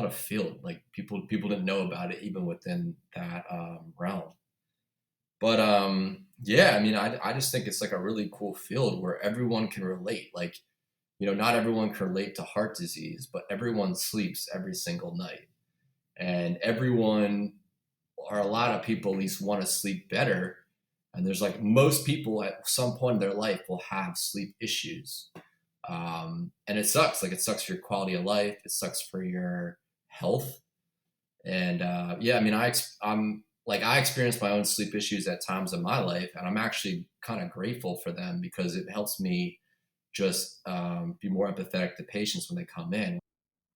field. Like people didn't know about it even within that realm. But yeah, I mean, I just think it's like a really cool field where everyone can relate. Like, you know, not everyone can relate to heart disease, but everyone sleeps every single night. And everyone, or a lot of people at least, want to sleep better. And there's like most people at some point in their life will have sleep issues. And it sucks. Like it sucks for your quality of life. It sucks for your health. And yeah, I mean, I experienced my own sleep issues at times in my life, and I'm actually kind of grateful for them because it helps me just be more empathetic to patients when they come in.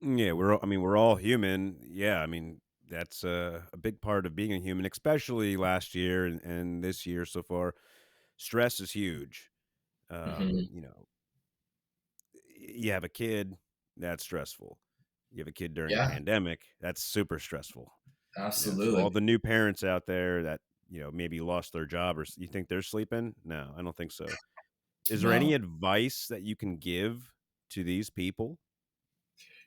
yeah, we're all human. Yeah, I mean, that's a big part of being a human, especially last year and this year so far. Stress is huge. You know, you have a kid, that's stressful. You have a kid during a pandemic, that's super stressful. Absolutely. You know, so all the new parents out there that, you know, maybe lost their job, or you think they're sleeping? No, I don't think so. Is there any advice that you can give to these people?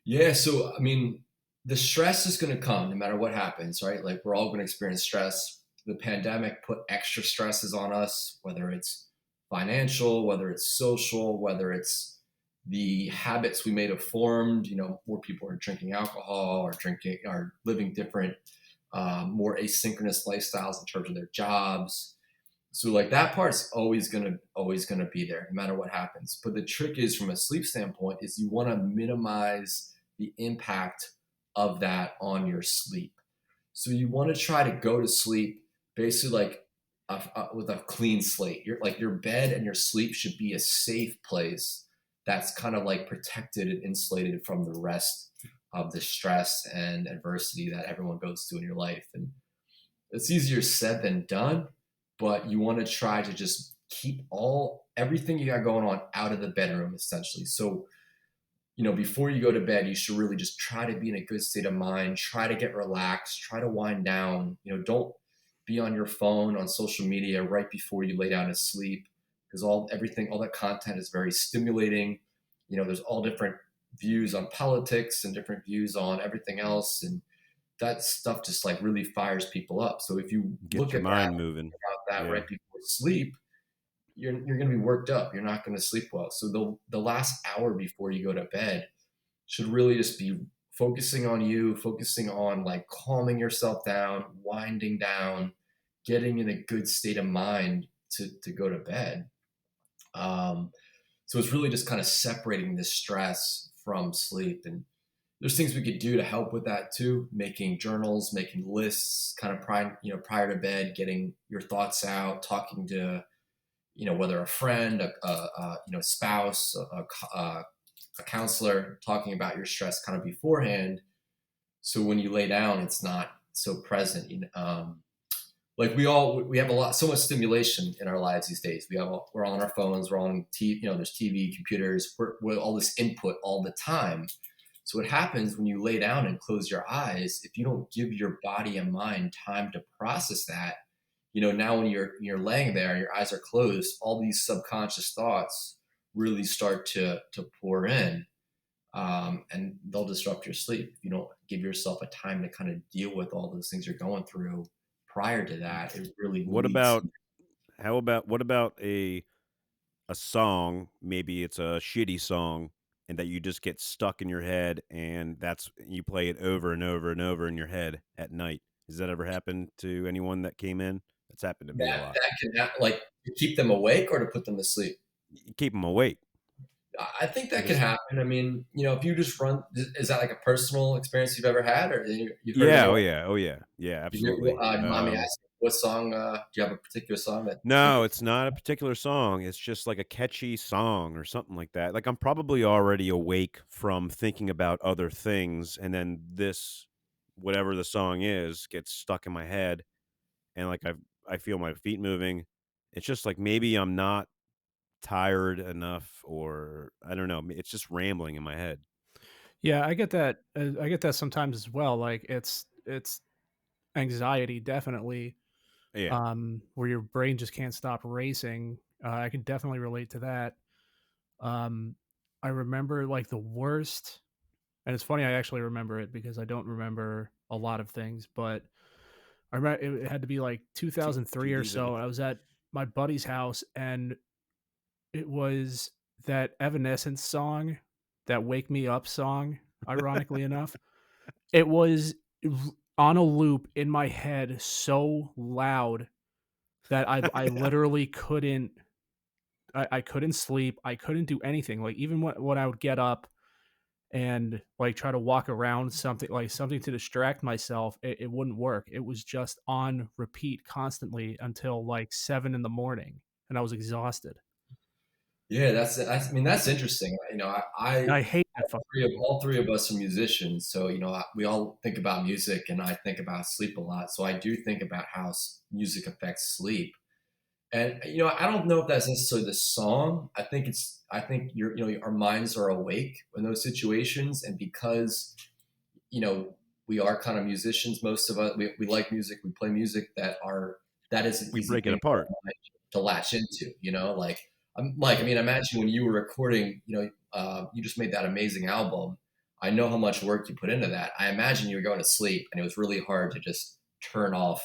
Yeah. So, I mean, the stress is going to come no matter what happens, right? Like we're all going to experience stress. The pandemic put extra stresses on us, whether it's financial, whether it's social, whether it's the habits we may have formed. You know, more people are drinking alcohol or living different, more asynchronous lifestyles in terms of their jobs. So like that part's always gonna be there no matter what happens. But the trick is, from a sleep standpoint, is you want to minimize the impact of that on your sleep. So you want to try to go to sleep basically like with a clean slate. Your bed and your sleep should be a safe place that's kind of like protected and insulated from the rest of the stress and adversity that everyone goes through in your life. And it's easier said than done, but you want to try to just keep everything you got going on out of the bedroom, essentially. So, you know, before you go to bed, you should really just try to be in a good state of mind, try to get relaxed, try to wind down. You know, don't be on your phone, on social media right before you lay down to sleep, because all that content is very stimulating. You know, there's all different views on politics and different views on everything else. And that stuff just like really fires people up. So if you Get your mind moving about that right before sleep, you're going to be worked up. You're not going to sleep well. So the last hour before you go to bed, should really just be focusing on you, focusing on like calming yourself down, winding down, getting in a good state of mind to go to bed. So it's really just kind of separating the stress from sleep. And there's things we could do to help with that too. Making journals, making lists, kind of prior to bed, getting your thoughts out, talking to, whether a friend, a spouse, a counselor, talking about your stress kind of beforehand. So when you lay down, it's not so present. Like we have so much stimulation in our lives these days. We're on our phones, we're on TV, there's TV, computers, we're all this input all the time. So what happens when you lay down and close your eyes, if you don't give your body and mind time to process that, now when you're laying there, your eyes are closed, all these subconscious thoughts really start to pour in, and they'll disrupt your sleep. If you don't give yourself a time to kind of deal with all those things you're going through prior to that, it really What about a song, maybe it's a shitty song, and that you just get stuck in your head, and you play it over and over and over in your head at night? Has that ever happened to anyone that came in? That's happened to me a lot. that can like to keep them awake or to put them to sleep. Keep them awake. I think that can happen. I mean, if you just run, is that like a personal experience you've ever had, or you've heard? Yeah, oh yeah, absolutely. Do you mind me asking what song? Do you have a particular song that? No, it's not a particular song. It's just like a catchy song or something like that. Like I'm probably already awake from thinking about other things, and then this, whatever the song is, gets stuck in my head, and like I feel my feet moving. It's just like maybe I'm not tired enough, or I don't know. It's just rambling in my head. Yeah, I get that. I get that sometimes as well. Like it's anxiety, definitely. Yeah. Where your brain just can't stop racing. I can definitely relate to that. Um, I remember like the worst, and it's funny. I actually remember it because I don't remember a lot of things, but I remember it had to be like 2003 or so. I was at my buddy's house, and it was that Evanescence song, that "Wake Me Up" song. Ironically enough, it was on a loop in my head so loud that I literally couldn't. I couldn't sleep. I couldn't do anything. Like even when I would get up and like try to walk around something to distract myself, it wouldn't work. It was just on repeat constantly until like 7 in the morning, and I was exhausted. Yeah, I mean, that's interesting. And I hate that fucking all three of us are musicians, so we all think about music, and I think about sleep a lot. So I do think about how music affects sleep. And I don't know if that's necessarily the song. I think our minds are awake in those situations, and because we are kind of musicians, most of us we like music, we play music that is an We easy break it thing apart. to latch into. I mean, imagine when you were recording, you just made that amazing album. I know how much work you put into that. I imagine you were going to sleep, and it was really hard to just turn off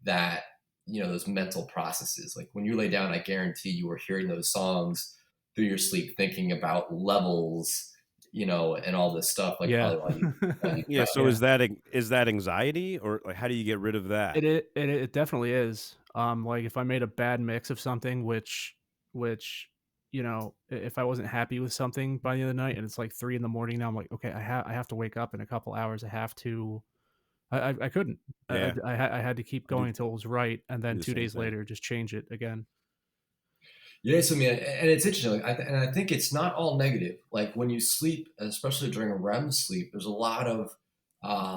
that those mental processes. Like when you lay down, I guarantee you were hearing those songs through your sleep, thinking about levels, and all this stuff. Like yeah. probably while you Yeah. So is that anxiety, or like how do you get rid of that? It definitely is. Like if I made a bad mix of something, which if I wasn't happy with something by the end of the night, and it's like 3 in the morning now, I'm like, okay, I have to wake up in a couple hours. I have to. I couldn't. Yeah. I had to keep going until it was right, and then the 2 same days thing. later, just change it again. Yes, I mean, and it's interesting. And I think it's not all negative. Like when you sleep, especially during a REM sleep, there's a lot of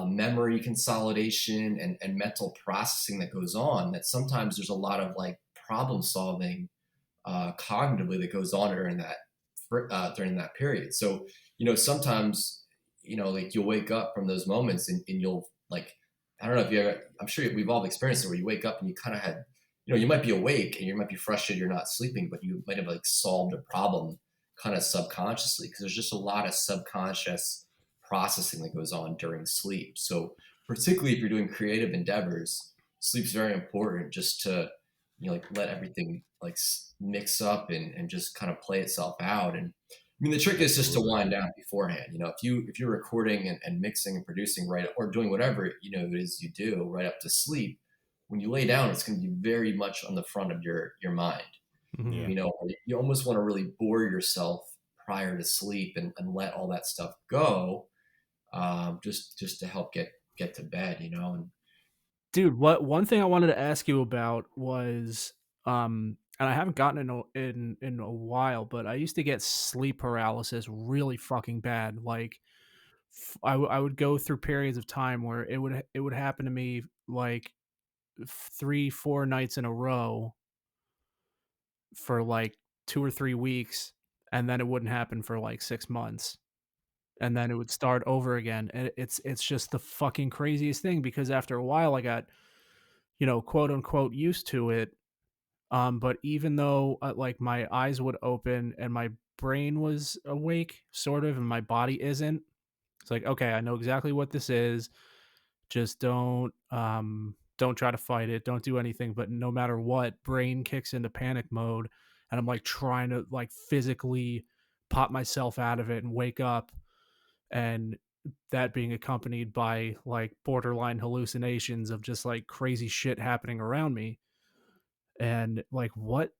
memory consolidation and mental processing that goes on. That sometimes there's a lot of like problem solving cognitively that goes on during that period. So sometimes like you'll wake up from those moments, and you'll like, I don't know if you ever. I'm sure we've all experienced it where you wake up and you kind of had. You might be awake and you might be frustrated you're not sleeping, but you might have like solved a problem kind of subconsciously, because there's just a lot of subconscious processing that goes on during sleep. So particularly if you're doing creative endeavors, sleep's very important, just to like let everything like mix up and just kind of play itself out. And mean, the trick is just to wind down beforehand. You know, if you're recording and mixing and producing right, or doing whatever, you know, it is you do right up to sleep, when you lay down, it's going to be very much on the front of your mind. Mm-hmm. You know, you almost want to really bore yourself prior to sleep and let all that stuff go, just to help get to bed, you know. And Dude, one thing I wanted to ask you about was and I haven't gotten in a while, but I used to get sleep paralysis really fucking bad. Like I would go through periods of time where it would happen to me like 3-4 nights in a row for like 2 or 3 weeks, and then it wouldn't happen for like 6 months, and then it would start over again. And it's just the fucking craziest thing, because after a while I got, you know, quote unquote used to it. But even though like my eyes would open and my brain was awake, sort of, and my body isn't, it's like, okay, I know exactly what this is. Just don't try to fight it. Don't do anything. But no matter what, brain kicks into panic mode, and I'm like trying to like physically pop myself out of it and wake up, and that being accompanied by like borderline hallucinations of just like crazy shit happening around me. And like what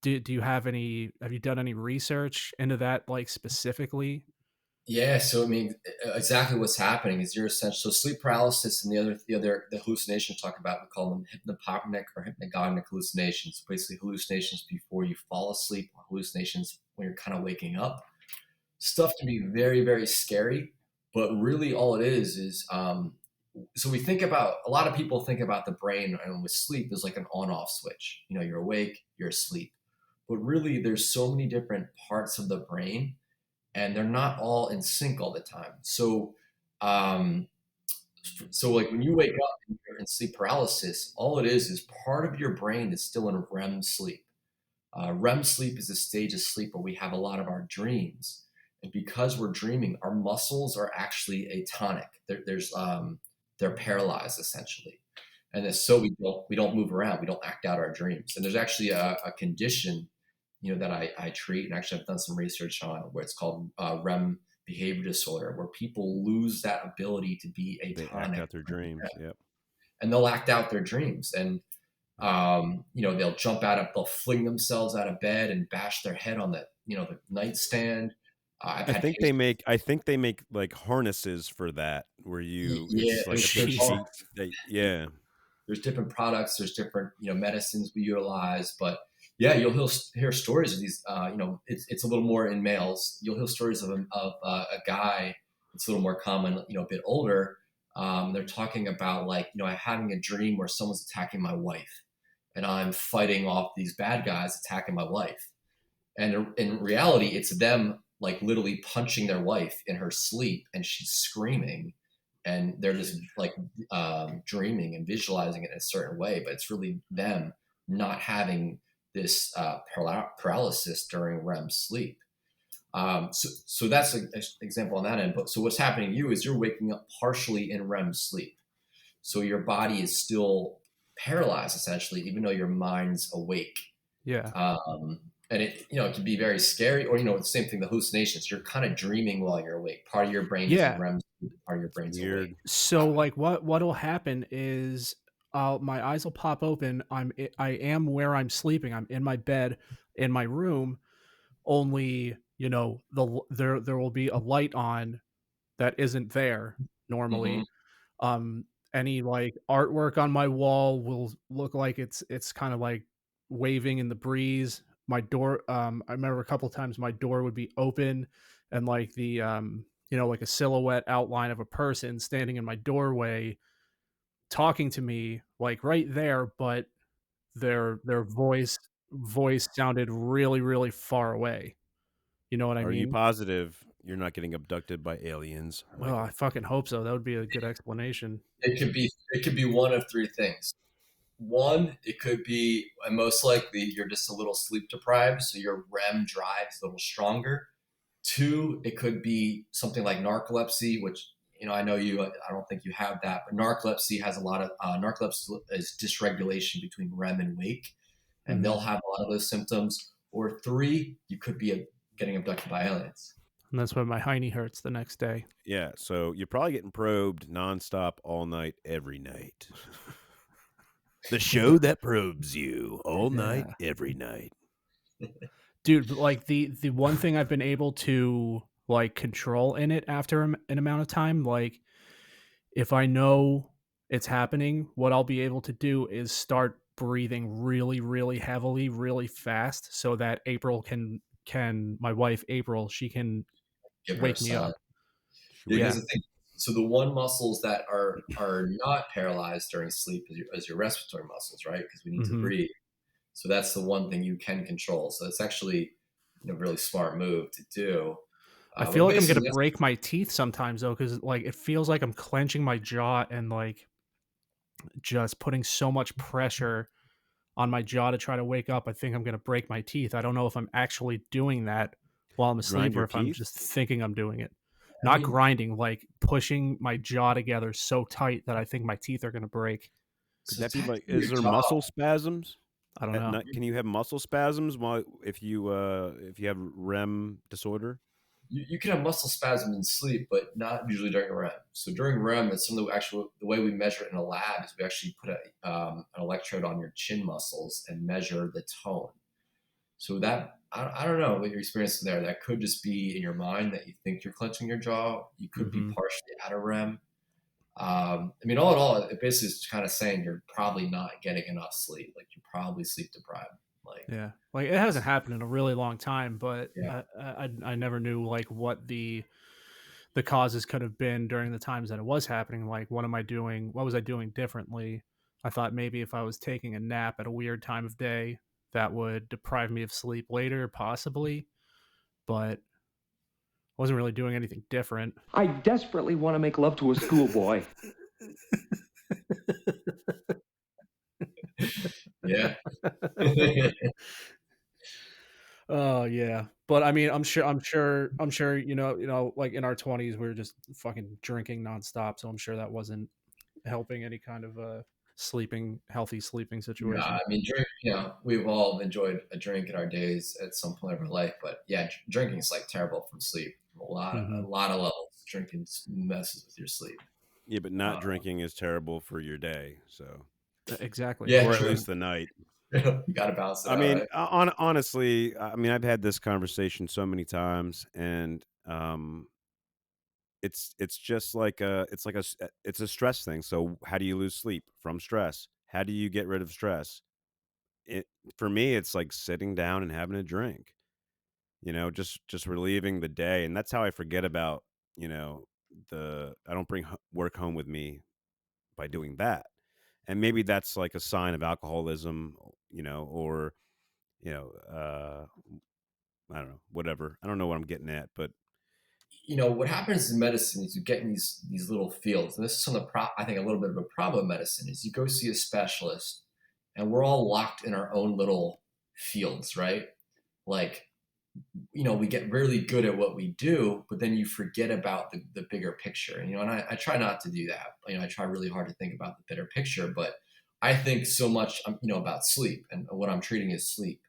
do you have you done any research into that, like, specifically? yeah, so I mean, exactly what's happening is you're essentially, so sleep paralysis and the hallucinations talk about, we call them hypnopompic or hypnagogic hallucinations. Basically, hallucinations before you fall asleep, or hallucinations when you're kind of waking up. Stuff can be very, very scary, but really all it is so we think about, a lot of people think about the brain and with sleep as like an on-off switch. You know, you're awake, you're asleep, but really there's so many different parts of the brain, and they're not all in sync all the time. So, um, so like when you wake up and you're in sleep paralysis, all it is part of your brain is still in REM sleep. REM sleep is a stage of sleep where we have a lot of our dreams, and because we're dreaming, our muscles are actually atonic. They're paralyzed essentially, and so we don't move around, we don't act out our dreams. And there's actually a condition, you know, that I treat, and actually I've done some research on, where it's called REM behavior disorder, where people lose that ability to be atonic. They act out their dreams. Yep. And they'll act out their dreams, and you know, they'll fling themselves out of bed and bash their head on the, you know, the nightstand. I think they make like harnesses for that, where it's like yeah. There's different products, there's different, you know, medicines we utilize, but yeah, you'll hear stories of these. You know, it's a little more in males. You'll hear stories of a guy. It's a little more common, you know, a bit older. They're talking about, like, you know, I'm having a dream where someone's attacking my wife, and I'm fighting off these bad guys attacking my wife. And in reality, it's them like literally punching their wife in her sleep, and she's screaming, and they're just like dreaming and visualizing it in a certain way, but it's really them not having this paralysis during REM sleep. So that's an example on that end. But so what's happening to you is you're waking up partially in REM sleep. So your body is still paralyzed essentially, even though your mind's awake. Yeah. And it, you know, it can be very scary. Or, you know, the same thing, the hallucinations, you're kind of dreaming while you're awake. Part of your brain is in REM sleep, part of your brain's awake. So like what'll happen is my eyes will pop open. I am where I'm sleeping. I'm in my bed in my room, only, you know, there will be a light on that isn't there normally. Mm-hmm. Any like artwork on my wall will look like it's kind of like waving in the breeze. My door, I remember a couple of times my door would be open, and like the you know, like a silhouette outline of a person standing in my doorway talking to me, like right there, but their voice sounded really, really far away. You know what I Are you mean? positive you're not getting abducted by aliens, Well, I Michael? fucking hope so. That would be a good explanation. It could be one of three things. One, it could be, and most likely, you're just a little sleep deprived, so your REM drive is a little stronger. Two, it could be something like narcolepsy, which, you know, I don't think you have that, but narcolepsy has a lot of, narcolepsy is dysregulation between REM and wake, and they'll have a lot of those symptoms. Or three, you could be getting abducted by aliens. And that's when my hiney hurts the next day. Yeah, so you're probably getting probed nonstop all night, every night. The show that probes you all night, every night. Dude, like the one thing I've been able to like control in it after an amount of time, like if I know it's happening, what I'll be able to do is start breathing really, really heavily, really fast, so that April can my wife April, she can Give her wake a me sign. up. Because the thing, so the one muscles that are not paralyzed during sleep is your respiratory muscles, right? Because we need to breathe. So that's the one thing you can control. So it's actually a really smart move to do. I feel like I'm gonna break my teeth sometimes though, because like it feels like I'm clenching my jaw and like just putting so much pressure on my jaw to try to wake up. I think I'm gonna break my teeth. I don't know if I'm actually doing that while I'm asleep Grind or your if I'm teeth? just thinking I'm doing it. Not grinding, like pushing my jaw together so tight that I think my teeth are gonna break. Could that be like? Is there muscle spasms? I don't At know. night? Can you have muscle spasms while if you have REM disorder? You can have muscle spasms in sleep, but not usually during REM. So during REM, it's some of the way we measure it in a lab is we actually put an electrode on your chin muscles and measure the tone. So that I don't know what you're experiencing there. That could just be in your mind that you think you're clenching your jaw. You could be partially out of REM. I mean, all in all, it basically is kind of saying you're probably not getting enough sleep. Like you're probably sleep deprived. Like like it hasn't happened in a really long time, but Yeah. I never knew like what the causes could have been during the times that it was happening. Like what was I doing differently? I thought maybe if I was taking a nap at a weird time of day, that would deprive me of sleep later, possibly, but I wasn't really doing anything different. I desperately want to make love to a schoolboy. Yeah. Oh yeah, but I mean, I'm sure, like in our 20s, we were just fucking drinking nonstop. So I'm sure that wasn't helping any kind of healthy sleeping situation. I mean, we've all enjoyed a drink in our days at some point of our life, but yeah, drinking is like terrible for sleep. A lot of levels. Drinking messes with your sleep. Yeah, but not drinking is terrible for your day. So exactly, yeah, or true. at least the night. You got to balance it out. I mean, right? honestly, I mean, I've had this conversation so many times, and it's just like it's a stress thing. So how do you lose sleep from stress? How do you get rid of stress? For me, it's like sitting down and having a drink. Just relieving the day, and that's how I forget about I don't bring work home with me by doing that. And maybe that's like a sign of alcoholism, or I don't know, whatever. I don't know what I'm getting at, but what happens in medicine is you get in these little fields, and this is some of the I think a little bit of a problem in medicine is you go see a specialist, and we're all locked in our own little fields, right? Like, we get really good at what we do, but then you forget about the bigger picture. And I try not to do that. I try really hard to think about the bigger picture, but I think so much, about sleep, and what I'm treating is sleep.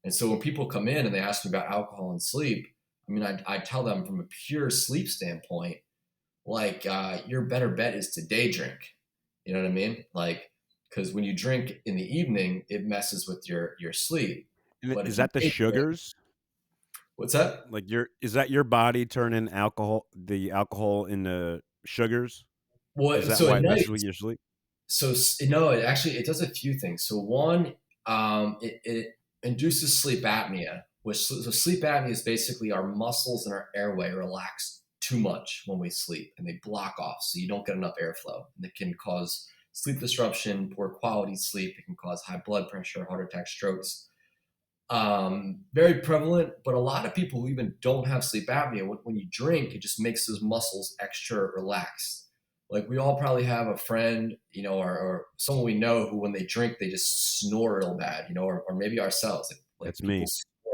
And so when people come in and they ask me about alcohol and sleep, I mean, I tell them from a pure sleep standpoint, like, your better bet is to day drink. You know what I mean? Like, because when you drink in the evening, it messes with your sleep. is that the sugars? What's that? Like is that your body turning the alcohol into sugars? Well, is that so why at it night, messes with your sleep? So no, it does a few things. So one, it induces sleep apnea. So sleep apnea is basically our muscles and our airway relax too much when we sleep, and they block off, so you don't get enough airflow, and it can cause sleep disruption, poor quality sleep. It can cause high blood pressure, heart attack, strokes. Very prevalent, but a lot of people who even don't have sleep apnea, when you drink, it just makes those muscles extra relaxed. Like we all probably have a friend, or someone we know who, when they drink, they just snore real bad, or maybe ourselves. Like that's me. Snore.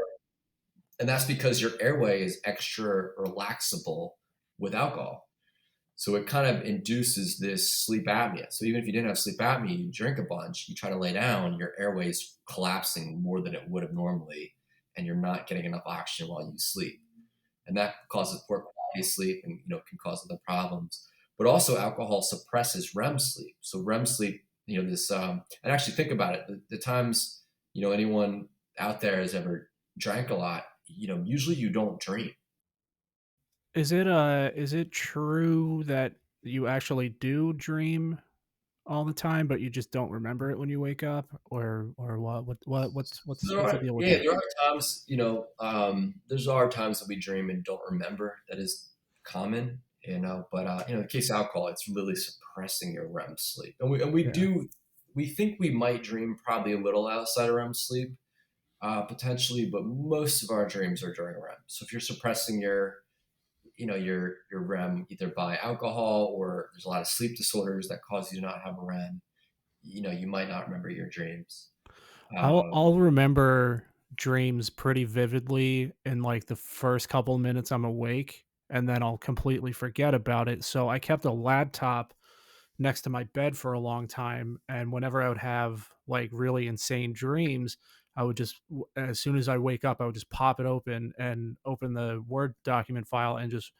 And that's because your airway is extra relaxable with alcohol. So it kind of induces this sleep apnea. So even if you didn't have sleep apnea, you drink a bunch, you try to lay down, your airway is collapsing more than it would have normally. and you're not getting enough oxygen while you sleep. And that causes poor quality of sleep and, can cause other problems. But also alcohol suppresses REM sleep. So REM sleep, this, and actually think about it, the times, anyone out there has ever drank a lot, usually you don't dream. Is it true that you actually do dream all the time, but you just don't remember it when you wake up, or what's the deal with that? There are times, there's times that we dream and don't remember. That is common, but in the case of alcohol, it's really suppressing your REM sleep. And we think we might dream probably a little outside of REM sleep, potentially, but most of our dreams are during REM. So if you're suppressing your REM either by alcohol, or there's a lot of sleep disorders that cause you to not have a REM, you might not remember your dreams. I'll remember dreams pretty vividly in like the first couple minutes I'm awake, and then I'll completely forget about it. So I kept a laptop next to my bed for a long time, and whenever I would have like really insane dreams, I would just, as soon as I wake up, I would just pop it open and open the Word document file and just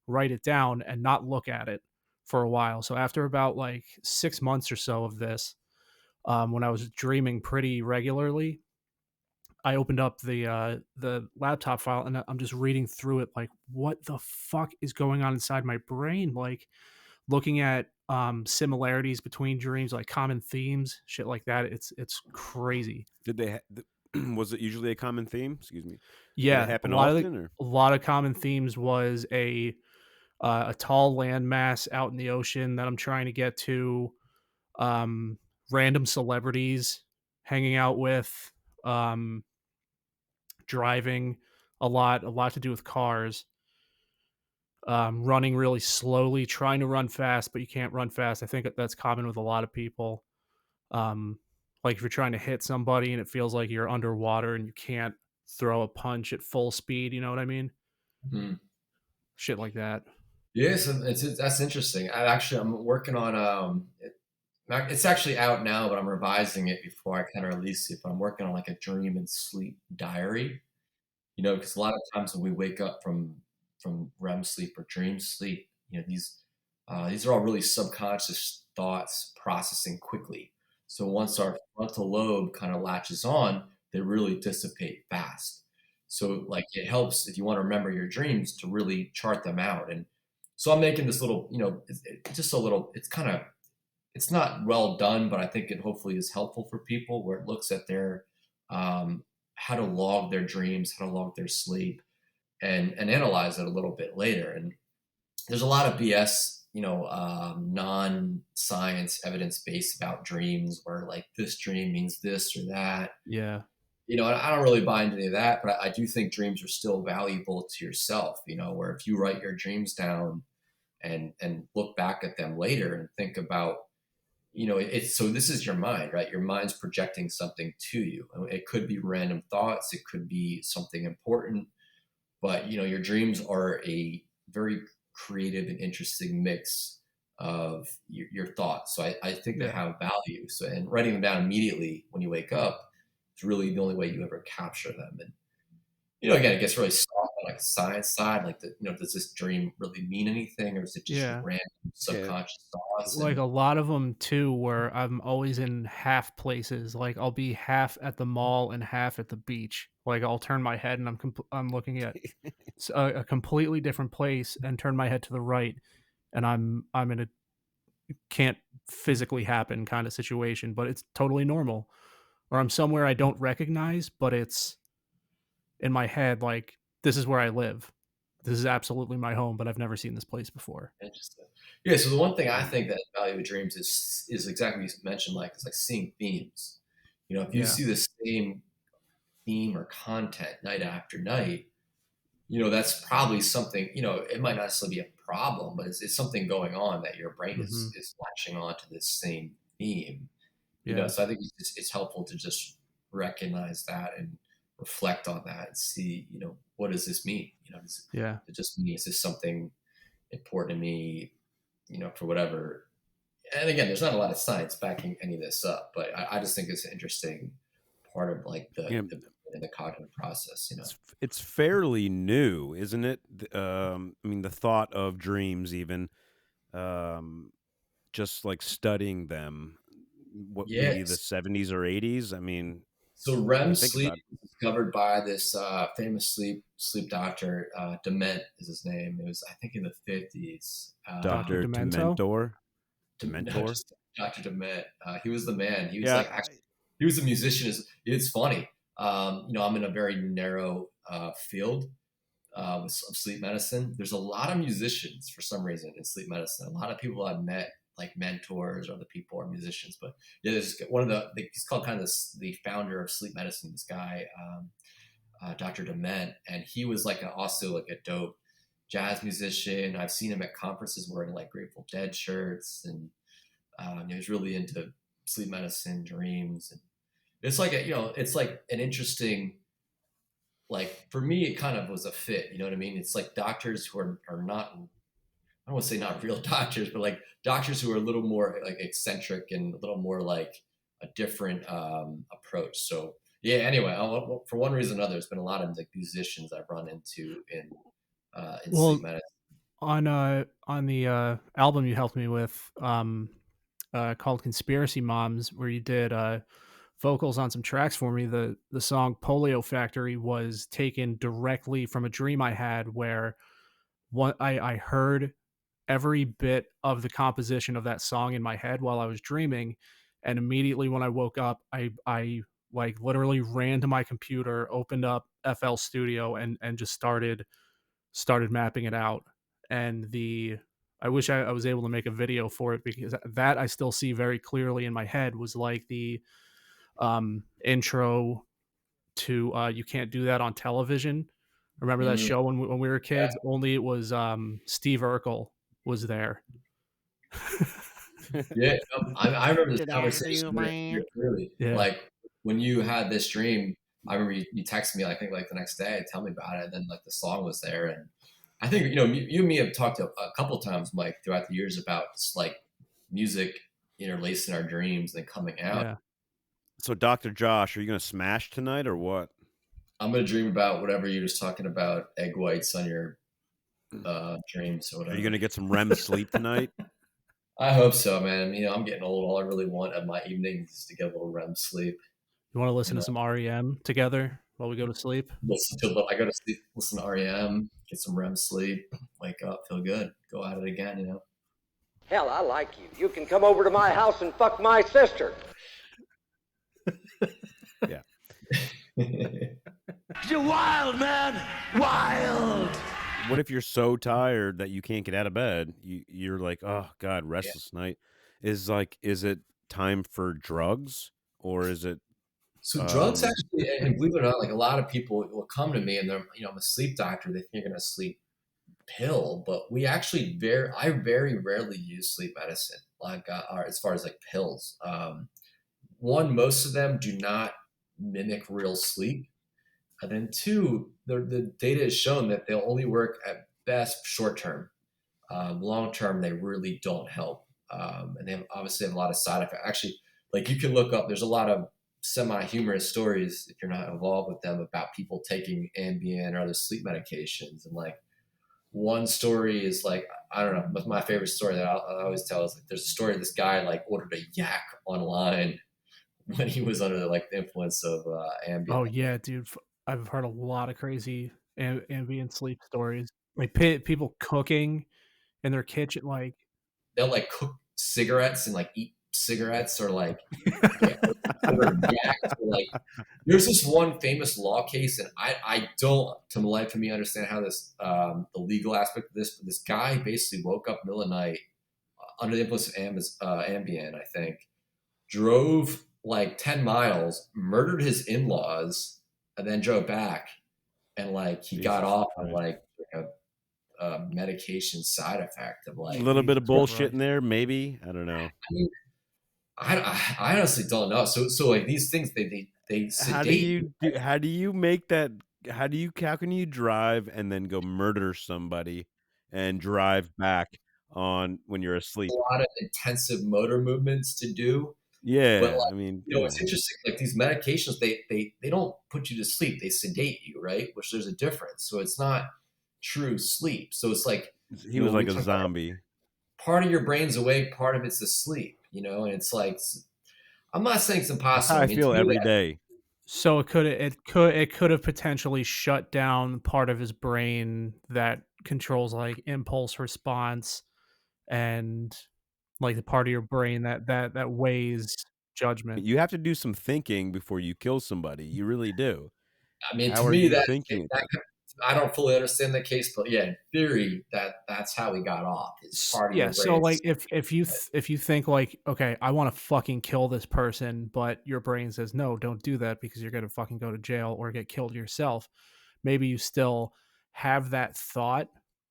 write it down and not look at it for a while. So after about like 6 months or so of this, when I was dreaming pretty regularly, I opened up the laptop file and I'm just reading through it like, what the fuck is going on inside my brain? Like, looking at similarities between dreams, like common themes, shit like that. It's crazy. Did they was it usually a common theme? Excuse me. Yeah, Did it happen often, or? a lot of common themes was a tall landmass out in the ocean that I'm trying to get to, random celebrities hanging out with, driving a lot to do with cars, running really slowly, trying to run fast, but you can't run fast. I think that's common with a lot of people. Like if you're trying to hit somebody and it feels like you're underwater and you can't throw a punch at full speed, you know what I mean? Mm-hmm. Shit like that. Yes, that's interesting. I'm working on it's actually out now, but I'm revising it before I kind of release it. But I'm working on like a dream and sleep diary. Because a lot of times when we wake up from REM sleep or dream sleep, these are all really subconscious thoughts processing quickly. So once our frontal lobe kind of latches on, they really dissipate fast. So like it helps if you want to remember your dreams to really chart them out. And so I'm making this little, just a little, it's not well done, but I think it hopefully is helpful for people, where it looks at their, how to log their dreams, how to log their sleep, and analyze it a little bit later. And there's a lot of BS, non-science evidence-based about dreams, where like this dream means this or that. Yeah. I don't really buy into any of that, but I do think dreams are still valuable to yourself, where if you write your dreams down and look back at them later and think about, so this is your mind, right? Your mind's projecting something to you. It could be random thoughts. It could be something important, but your dreams are a very creative and interesting mix of your thoughts. So I think they have value. So, and writing them down immediately when you wake up is really the only way you ever capture them. And, again, it gets really soft on like the science side. Like, does this dream really mean anything, or is it just random subconscious thoughts? Like a lot of them too, where I'm always in half places. Like I'll be half at the mall and half at the beach. Like I'll turn my head and I'm looking at a completely different place, and turn my head to the right, and I'm in a can't physically happen kind of situation, but it's totally normal. Or I'm somewhere I don't recognize, but it's in my head like, this is where I live. This is absolutely my home, but I've never seen this place before. Interesting. Yeah. So the one thing I think that value of dreams is exactly what you mentioned, like it's like seeing themes. If you see the same theme or content night after night, that's probably something. It might not necessarily be a problem, but it's something going on that your brain is latching on to this same theme. So I think it's helpful to just recognize that and reflect on that and see, what does this mean? It just means this something important to me, for whatever. And again, there's not a lot of science backing any of this up, but I just think it's an interesting part of like the in the cognitive process. It's fairly new, isn't it? I mean, the thought of dreams, even just like studying them, what maybe the Yes. 70s or 80s. I mean, So if REM you think sleep about it. was discovered by this famous sleep doctor. Dement is his name. It was, I think, in the 50s. Dr. Demento? No, Dementor. just Dr. Dement. He was the man. He was Yeah, like, actually, he was a musician. It's funny. I'm in a very narrow field of sleep medicine. There's a lot of musicians for some reason in sleep medicine. A lot of people I've met, like mentors, or other people are musicians. But yeah, there's one of he's called kind of the founder of sleep medicine. This guy, Dr. Dement, and he was also like a dope jazz musician. I've seen him at conferences wearing like Grateful Dead shirts, and he was really into sleep medicine, dreams, and it's like it's like an interesting, like for me, it kind of was a fit. You know what I mean? It's like doctors who are not, I don't want to say not real doctors, but like doctors who are a little more like eccentric and a little more like a different approach. So yeah. Anyway, for one reason or another, there's been a lot of like musicians I've run into in sleep medicine. On the album you helped me with, called Conspiracy Moms, where you did vocals on some tracks for me, the song Polio Factory was taken directly from a dream I had, where I heard every bit of the composition of that song in my head while I was dreaming, and immediately when I woke up, I like literally ran to my computer, opened up FL Studio, and just started mapping it out. And I wish I was able to make a video for it, because that I still see very clearly in my head was like the intro to You Can't Do That on Television. Remember that show when we were kids? Yeah. Only it was Steve Urkel was there. Yeah, I remember this conversation clearly. Yeah. Like when you had this dream, I remember you texted me, I think like the next day, tell me about it. And then like the song was there. And I think, you and me have talked a couple times, Mike, throughout the years about just like music interlacing our dreams and coming out. Yeah. So Dr. Josh, are you going to smash tonight or what? I'm going to dream about whatever you're just talking about, egg whites on your dreams or whatever. Are you going to get some REM sleep tonight? I hope so, man. I'm getting old. All I really want at my evenings is to get a little REM sleep. You want to listen to some REM together while we go to sleep? I go to sleep, listen to REM, get some REM sleep, wake up, feel good, go at it again, Hell, I like you. You can come over to my house and fuck my sister. Yeah. You're wild, man. Wild. What if you're so tired that you can't get out of bed? You're like, oh God, restless night. Is it time for drugs, or is it? So drugs actually, and believe it or not, like a lot of people will come to me and they're, I'm a sleep doctor. They think you're going to sleep pill, but we actually I very rarely use sleep medicine, like as far as like pills. One, most of them do not mimic real sleep. And then two, the data has shown that they'll only work at best short term. Long term, they really don't help. And they obviously have a lot of side effects. Actually, like you can look up, there's a lot of semi-humorous stories, if you're not involved with them, about people taking Ambien or other sleep medications. And like one story is like, I don't know, my favorite story that I always tell is like, there's a story of this guy like ordered a yak online when he was under like the influence of Ambien. Oh yeah, dude. I've heard a lot of crazy ambient sleep stories. Like people cooking in their kitchen, like they'll like cook cigarettes and like eat cigarettes, or like, like there's this one famous law case, and I don't, to the life of me, understand how this the legal aspect of this. But this guy basically woke up middle of the night under the influence of Ambien, I think, drove like 10 miles, murdered his in-laws, and then drove back, and like he got off on like a medication side effect of like a little bit of bullshit in there, maybe. I don't know. I mean, I honestly don't know. So like these things, they sedate. How do you make that? How can you drive and then go murder somebody and drive back on when you're asleep? A lot of intensive motor movements to do. Yeah, But like, I mean, it's interesting. Like these medications, they don't put you to sleep; they sedate you, right? Which there's a difference. So it's not true sleep. So it's like he was when we like a talk about zombie. part of your brain's awake, part of it's asleep. And it's like I'm not saying it's That's impossible. how I I mean, to feel me, every day. So it could have potentially shut down part of his brain that controls like impulse response and like the part of your brain that weighs judgment. You have to do some thinking before you kill somebody. You really do. I mean, How to are me, you that thinking then? I don't fully understand the case, but yeah, in theory, that's how he got off. It's part of Yeah, your so brain. like if you think like, okay, I want to fucking kill this person, but your brain says no, don't do that because you're gonna fucking go to jail or get killed yourself. Maybe you still have that thought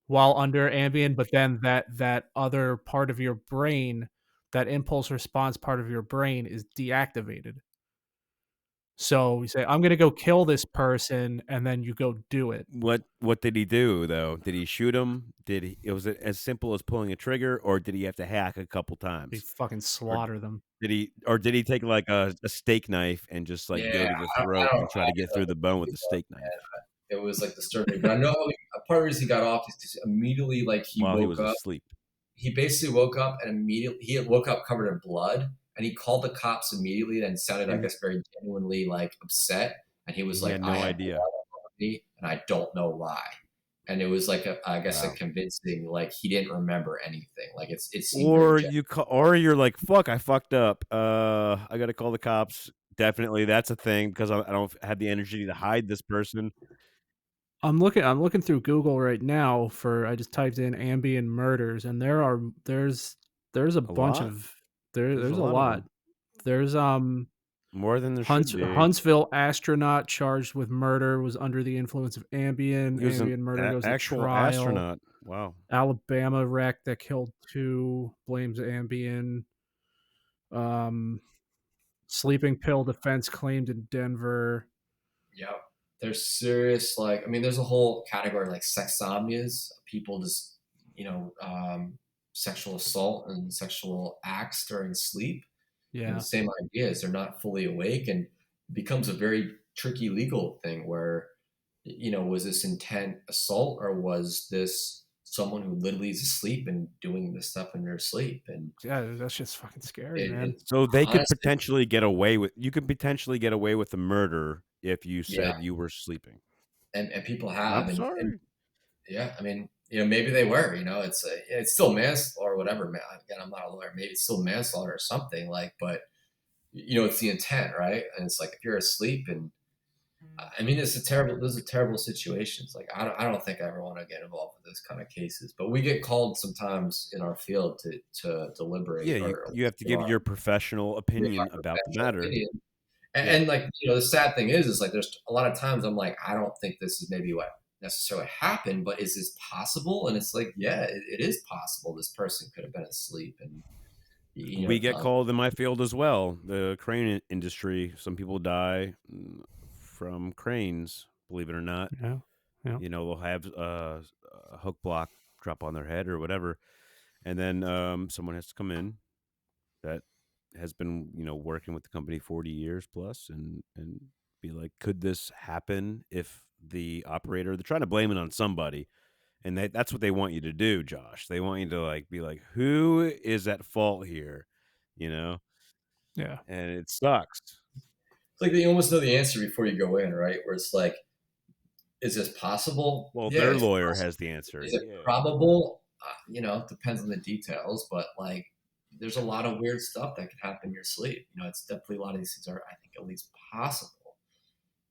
while under Ambien, but then that other part of your brain, that impulse response part of your brain is deactivated. So you say, I'm gonna go kill this person, and then you go do it. What did he do though? Did he shoot him? Was it as simple as pulling a trigger, or did he have to hack a couple They times? fucking Or slaughter them. did he take like a steak knife and just like go Yeah, to the I throat don't and try to get through the bone with the steak knife It was like disturbing, but I know like, a part of the reason he got off is because immediately, like he while he woke was up. asleep? He basically woke up and immediately he woke up covered in blood, and he called the cops immediately and sounded, I guess, very genuinely like upset. And he was He like, had "I no have blood idea. all over me, and I don't know why." And it was like I guess a Wow. convincing, like he didn't remember anything. Like it seemed very Or genuine. or you're like, fuck, I fucked up. I got to call the cops. Definitely, that's a thing because I don't have the energy to hide this person. I'm looking through Google right now for I just typed in Ambien murders and there's a bunch lot. of There's a there's a lot of lot. them, There's more than there should be. Huntsville astronaut charged with murder was under the influence of Ambien. He was an Ambien murder goes to actual trial. astronaut. Wow. Alabama wreck that killed 2 blames Ambien. Sleeping pill defense claimed in Denver. Yeah. There's serious, like, I mean, there's a whole category like sexsomnias, people just, sexual assault and sexual acts during sleep. And Yeah. the same idea is they're not fully awake, and it becomes a very tricky legal thing where, was this intent assault or was this someone who literally is asleep and doing this stuff in their sleep? And Yeah, that's just fucking scary, man. So they could honestly, potentially get away with. You could potentially get away with the murder if you yeah, said you were sleeping. and people I'm have, and sorry. yeah, I mean, maybe they were, it's still manslaughter or whatever. Man, again, I'm not a lawyer. Maybe it's still manslaughter or something like, but it's the intent, right? And it's like if you're asleep, and I mean, those are terrible situations. Like I don't think I ever want to get involved with this kind of cases, but we get called sometimes in our field to deliberate Yeah, or you have to give your professional give our opinion about the professional matter. opinion. And, Yeah. and like, the sad thing is like there's a lot of times I'm like, I don't think this is maybe what necessarily happened, but is this possible? And it's like, yeah, it is possible. This person could have been asleep, and We get called in my field as well. The crane industry. Some people die from cranes. Believe it or not. Yeah. Yeah. They'll have a hook block drop on their head or whatever, and then someone has to come in that has been working with the company 40 years plus and be like, could this happen if the operator? They're trying to blame it on somebody, and that's what they want you to do, Josh. They want you to like be like, who is at fault here, Yeah. and it sucks. It's like you almost know the answer before you go in, right? Where it's like, is this possible? Well, Yeah, their it's lawyer possible. has the answer. Is it Yeah. probable? It depends on the details, but like, there's a lot of weird stuff that could happen in your sleep. It's definitely a lot of these things are, I think, at least possible.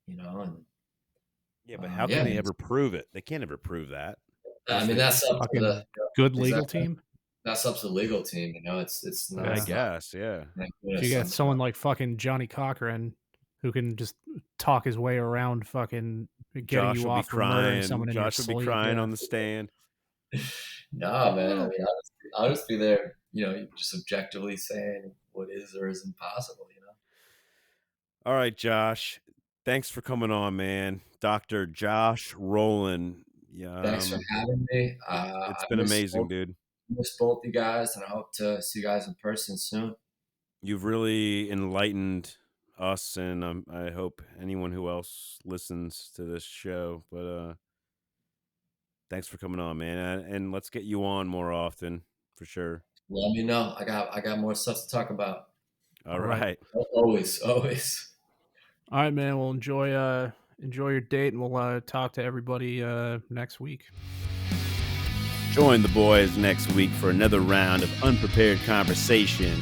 And Yeah, but how can yeah, they ever prove it? They can't ever prove that. I mean, that's up to Fucking the good legal exactly. team. That's up to the legal team. It's I not. guess, yeah. If you get someone like fucking Johnny Cochran who can just talk his way around fucking getting Josh you will be off for murdering crying. someone in your Josh will sleep. be crying Yeah. on the stand. Nah, man. I mean, I'll just be there, just objectively saying what is or isn't possible. All right, Josh. Thanks for coming on, man. Dr. Josh Roland. Yeah, Thanks for having me. it's been amazing, dude. Miss both you guys, and I hope to see you guys in person soon. You've really enlightened us, and I hope anyone who else listens to this show. But thanks for coming on, man, and let's get you on more often for sure. Let me know. I got more stuff to talk about. All right. Always. All right, man. Well, enjoy your date, and we'll talk to everybody next week. Join the boys next week for another round of unprepared conversation.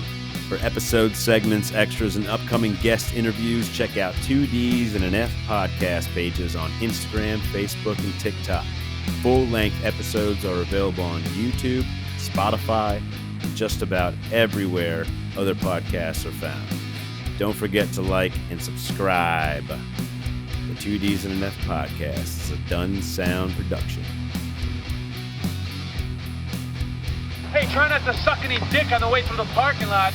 For episode segments, extras, and upcoming guest interviews, check out 2Ds and an F podcast pages on Instagram, Facebook, and TikTok. Full-length episodes are available on YouTube, Spotify, and just about everywhere other podcasts are found. Don't forget to like and subscribe. The 2Ds and an F podcast is a Dunnsound production. Hey, try not to suck any dick on the way through the parking lot.